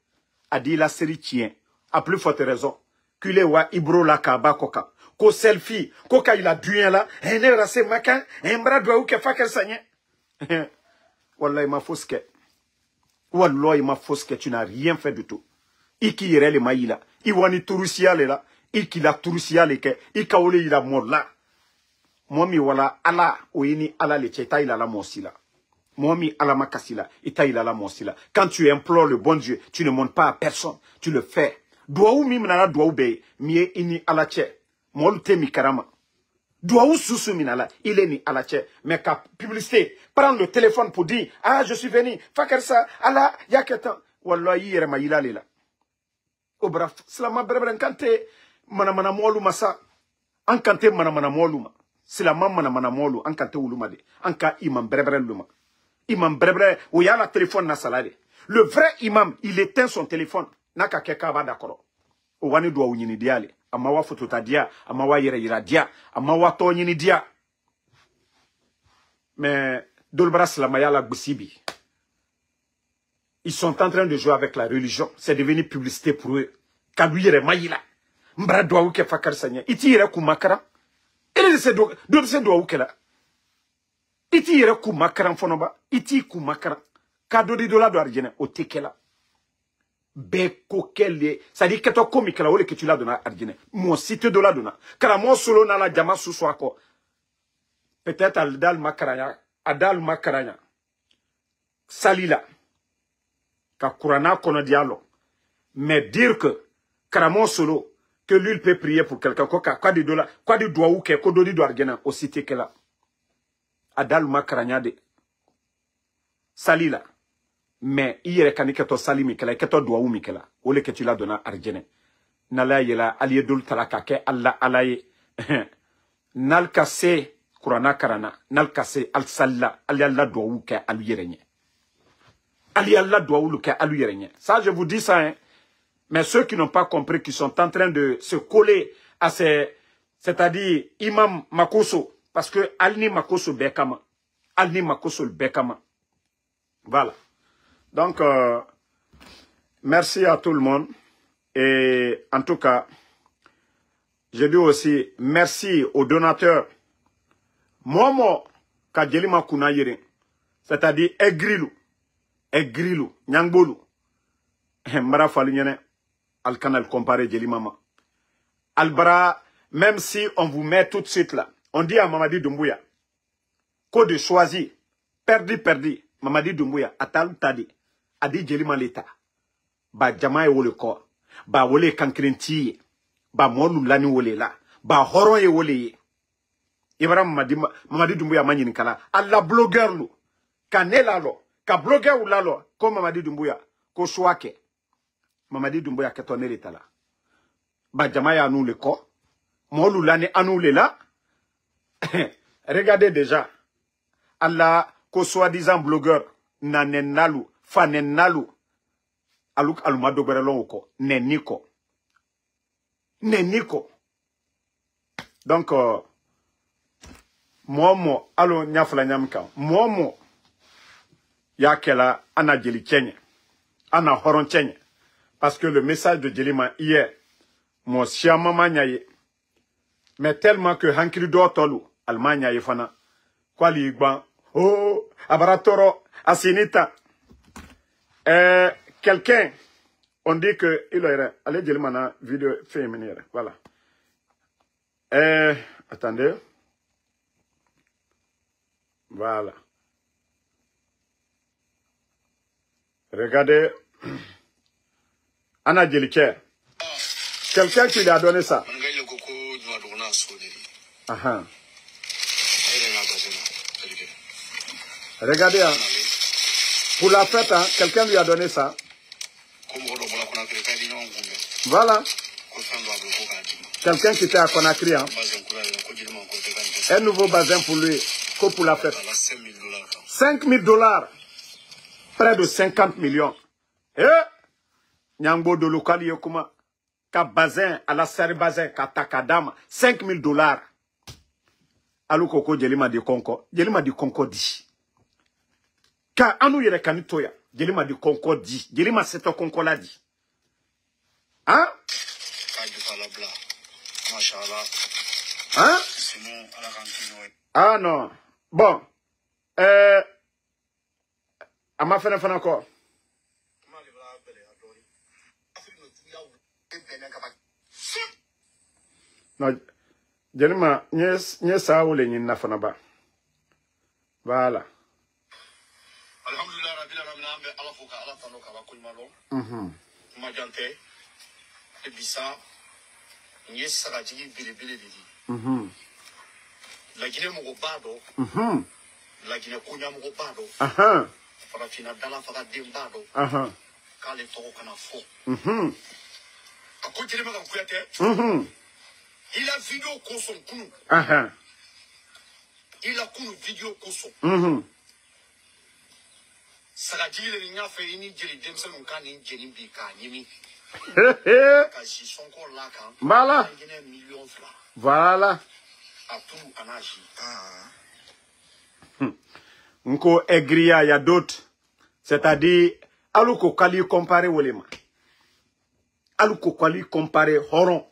[SPEAKER 1] A dit la série tient. À plus forte raison. Kule wa ibro la kaba koka. Ko selfie, koka il a duyen là, ene rase makan, embra doa ou ke fakar sanye. Wallah, il m'a faussé. Wallah, il m'a faussé, tu n'as rien fait du tout. Iki yere le maïla, iwani turusia le la, iki la turusia le ke, ikaole il a mort là. Momi wala ala, oini ala le cheta il a la monsila. Momi ala makasila, ita il a la monsila. Quand tu implores le bon Dieu, tu ne montes pas à personne, tu le fais. Doa ou mimnala doa ou be, mie ini ala che. Molte mi karama. Doa ou susu minala, il est ni ala che. Mais ka publicité, prendre le téléphone pour dire, ah, je suis venu, fakar ça, Allah, yaketan. Wallahi yere ma ila lela. O braf, slama brebren kante, mana molu masa. An kante mana molu ma. Slama mana molu, an kante uluma de. An ka imam brebren luma. Imam brebren, ou ya la téléphone na salade. Le vrai imam, il éteint son téléphone. Naka keka ba d'accord. O wani doa unyini diale. Amawa fotota dia, amawa yere dia, amawa to nyini dia. Mais Dolbras la mayala gbusibi. Ils sont en train de jouer avec la religion. C'est devenu publicité pour eux. Kadou yere mayila. Mbra doa uke fakar sanya. Iti yere kumakara. Ele se doa uke la. Iti yere kumakara fonoba. Iti kumakara. Kado di dola do arjene o tekela. Beko kele, ça dit que toi comique là que tu l'as donné à Argine. Mon site de la donna. Car mon solo na la jama sous soi quoi. Peut-être Adal Makaranya. Salila. Ka Kurana kono dialo. Mais dire que Karamon solo que lui il peut prier pour quelqu'un quoi de dola, quoi de doa ou que kododi do Argine au cité que là. Adal Makaranya de Salila. Mais hier quand que to salimi kala que to doa ou mikela ou le que tu l'as donné à Argine. Nala yela aliyedul talaka ke Allah alaye. Nal kase Kurana karana, nal kase al salla ali Allah doa ou ke alu yerenye. Ali Allah doa ou ke alu yerenye. Ça je vous dis ça hein. Mais ceux qui n'ont pas compris, qui sont en train de se coller à ces, c'est-à-dire Imam Makoso, parce que Alni Makoso Bekama, Alni Makoso Bekama. Voilà. Donc, merci à tout le monde. Et en tout cas, je dis aussi merci aux donateurs. Momo Kadjelima Kunayere, c'est-à-dire Egrilu, Nyangbolu, Mbara Falunyene, Al-Kanal comparé Djelimama. Albara, même si on vous met tout de suite là, on dit à Mamadi Doumbouya, qu'au de choisir, perdu. Mamadi Doumbouya atal tadi adi jelima leta ba jama e wole ko ba wole kankrenti ba molu lani wole la ba horon e wole ye Ibrahim Mamadi Doumbouya manyini kala alla blogueur lu kanela lo ka blogueur la lo ko Mamadi Doumbouya ko swake Mamadi Doumbouya ketone leta la ba jama ya nous le ko molu lani anu le la regardez déjà Allah ko soi-disant blogueur nanenalu fanenalu aluk aluma doberelon ko neniko donc momo alo nyafla nyamka momo yakela ana jeli chenye ana horon chenye parce que le message de Djelima hier mon siama manyaye mais tellement que hankiri do tolu almanya yefana kwali igban oh abaratoro asinita quelqu'un on dit que il aurait allez Djelima na vidéo féminine voilà attendez voilà regardez Anna Djeliké quelqu'un qui lui a donné ça regardez hein. Pour la fête hein, quelqu'un lui a donné ça voilà quelqu'un qui était à Conakry hein. Un nouveau bazin pour lui pour la fête 5 000 $, près de 50 millions Nyangbo de local yokuma ka bazin à la serre bazin ka takadama 5 000 $. Alu koko Djelima di konko di ka anu yere kanitoya Djelima di konko di Djelima seto konko la di hein hein ah non bon ama fana encore non Djelima nye sa wole nyi na fana ba voilà
[SPEAKER 2] alhamdulillah rabbil alamin ambe ala foka ala tano ka ba kulmalo majante e bisa nye saka jigi bilibili di la Guinée mo bado la Guinée kunya mo bado fara fina dala fara dembado kale to kana fo ako Djelima ka kuyate il a vidéo koson kunu il a kunu vidéo koson saka jigi le nya fe ini jeli demse mon kan ni jeli bi ka nyimi ka si sonko la kan
[SPEAKER 1] voilà
[SPEAKER 2] millions francs
[SPEAKER 1] voilà
[SPEAKER 2] tout anaji
[SPEAKER 1] nko egria ya d'autres c'est-à-dire aluko kali comparer wolema aluko kali comparer horon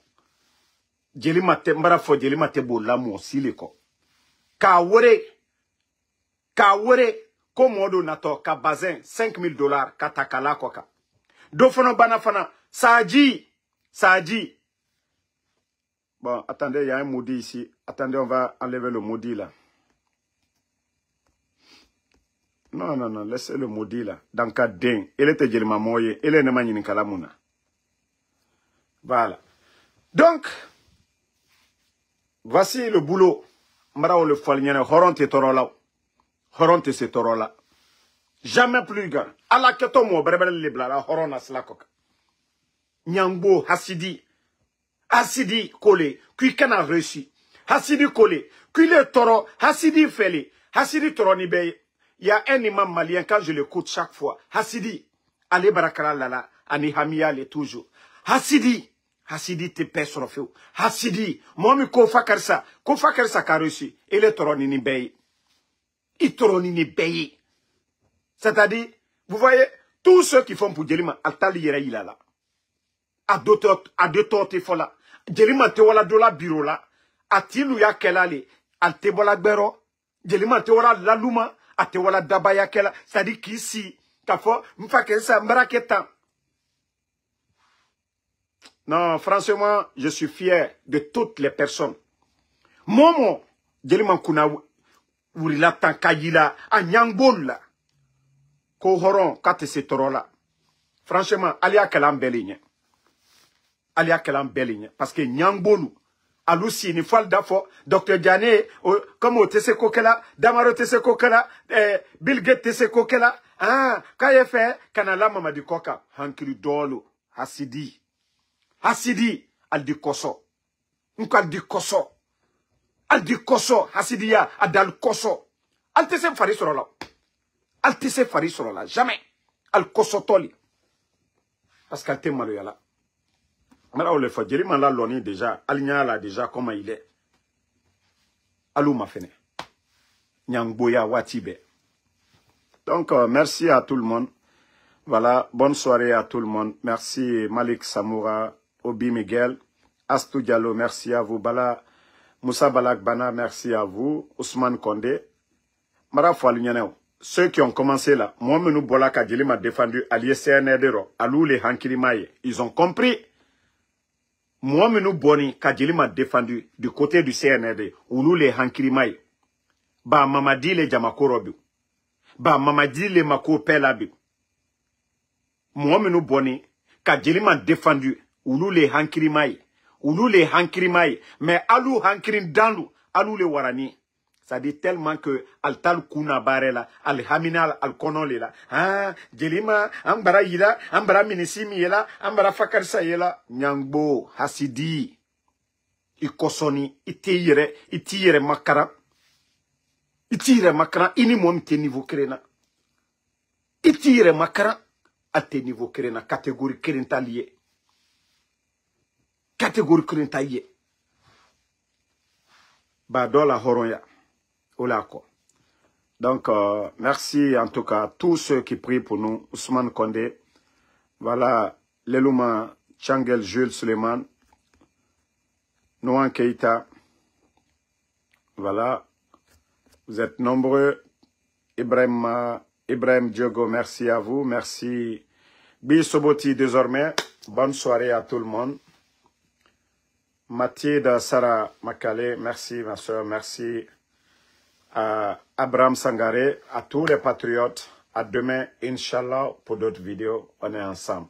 [SPEAKER 1] Djelima te mbara fo Djelima te bo lamu sile ko ka wore ko modo nato ka bazin 5 000 $ ka takala koka do fono bana fana saji bon attendez il y a un maudit ici attendez on va enlever le maudit là non laissez le maudit là dans ka den il était Djelima moye il est ne manyini kalamuna voilà donc voici le boulot. Mara le falnyene horonte torola. Horonte se torola. Jamais plus grand. Ala keto mo brebele libla horona slakok. Nyangbo hasidi. Hasidi collé. Qui kana reçu. Hasidi collé. Qui le toro. Hasidi feli. Hasidi toro ni beye. Il y a un imam malien quand je l'écoute chaque fois. Hasidi. Ale barakala lala. Ani hamia toujours. Hasidi te pèse feu. Hasidi, moi mi kofa karsa ka reçu. Il est toroni ni beye. Il toroni ni beye. C'est-à-dire, vous voyez, tous ceux qui font pour Djelima, altali yera ilala. A deux tortes fola. Djelima te wala dola bureau la. Atilu ya kelale. Alte bola gbero. Djelima te wala laluma. Ate wala dabaya kela. C'est-à-dire qu'ici, kafo, mfa kensa mbaraketan. Non, franchement, je suis fier de toutes les personnes. Momo, Djelima kuna wurila tankayila, a nyangbola. ko horon kate se torola. Franchement, alia kelam beligne. Alia kelam beligne. Parce que Nyangbolu, alusi ni fal dafo, Dr. Diané, comme au tese kokela, Damaro tese kokela, Bill Gates tese kokela, ah, kaye fait, kanala mamadi koka, hankiri dolo, hasidi. Hasidi, al di koso. Nkal di koso. Al di koso, hasidiya, adal koso. Al tese fari sorola. Al tese fari sorola, jamais. Al koso toli. Parce qu'elle te maloyala. Alors, le fait, Jerry Mala Loni déjà, Alignala déjà, comment il est. Alou ma fene. Nyangboya Watibe. Donc, merci à tout le monde. Voilà, bonne soirée à tout le monde. Merci Malik Samoura, Obi Miguel, Astou Diallo, merci à vous. Bala, Moussa Balak Bana, merci à vous. Ousmane Kondé. Mara Foualignanéo. Ceux qui ont commencé là, moi, Menou Bola Kadjili m'a défendu, allié CNRDRO, Alou les Hankirimaye. Ils ont compris. Moi, Menou Boni Kadjili m'a défendu du côté du CNRD, Alou les Hankirimaye. Ba Mamadi les Jamakorobi. Ba Mamadi les Mako Pelabi. Moi, Menou Boni Kadjili m'a défendu, Alou les Hankirimaye. Alou les Hankirimaye. Mais Alou Hankirin Danlou, Alou les Warani. Ça dit tellement que Altal Kuna Barela, Al-Haminal, Al-Konolela, ah, Jelima, Ambara Yila, Ambara Minisimi Yela, Ambara Fakarsa Yela, Nyangbo, Hasidi, Ikosoni, Itire Makara, Ini mom te niveau krena. Itire Makara, à te niveau krena, catégorie krentalier. Catégorie krentalier. Badola Horoya. Donc, merci en tout cas à tous ceux qui prient pour nous. Ousmane Kondé, voilà, Lelouma, Changel, Jules Suleiman, Noan Keita, voilà, vous êtes nombreux. Ibrahim Diogo, merci à vous, merci. Bi Soboti désormais, bonne soirée à tout le monde. Mathilde Sarah Makale, merci ma soeur, merci. À Abraham Sangaré, à tous les patriotes. À demain, Inch'Allah, pour d'autres vidéos. On est ensemble.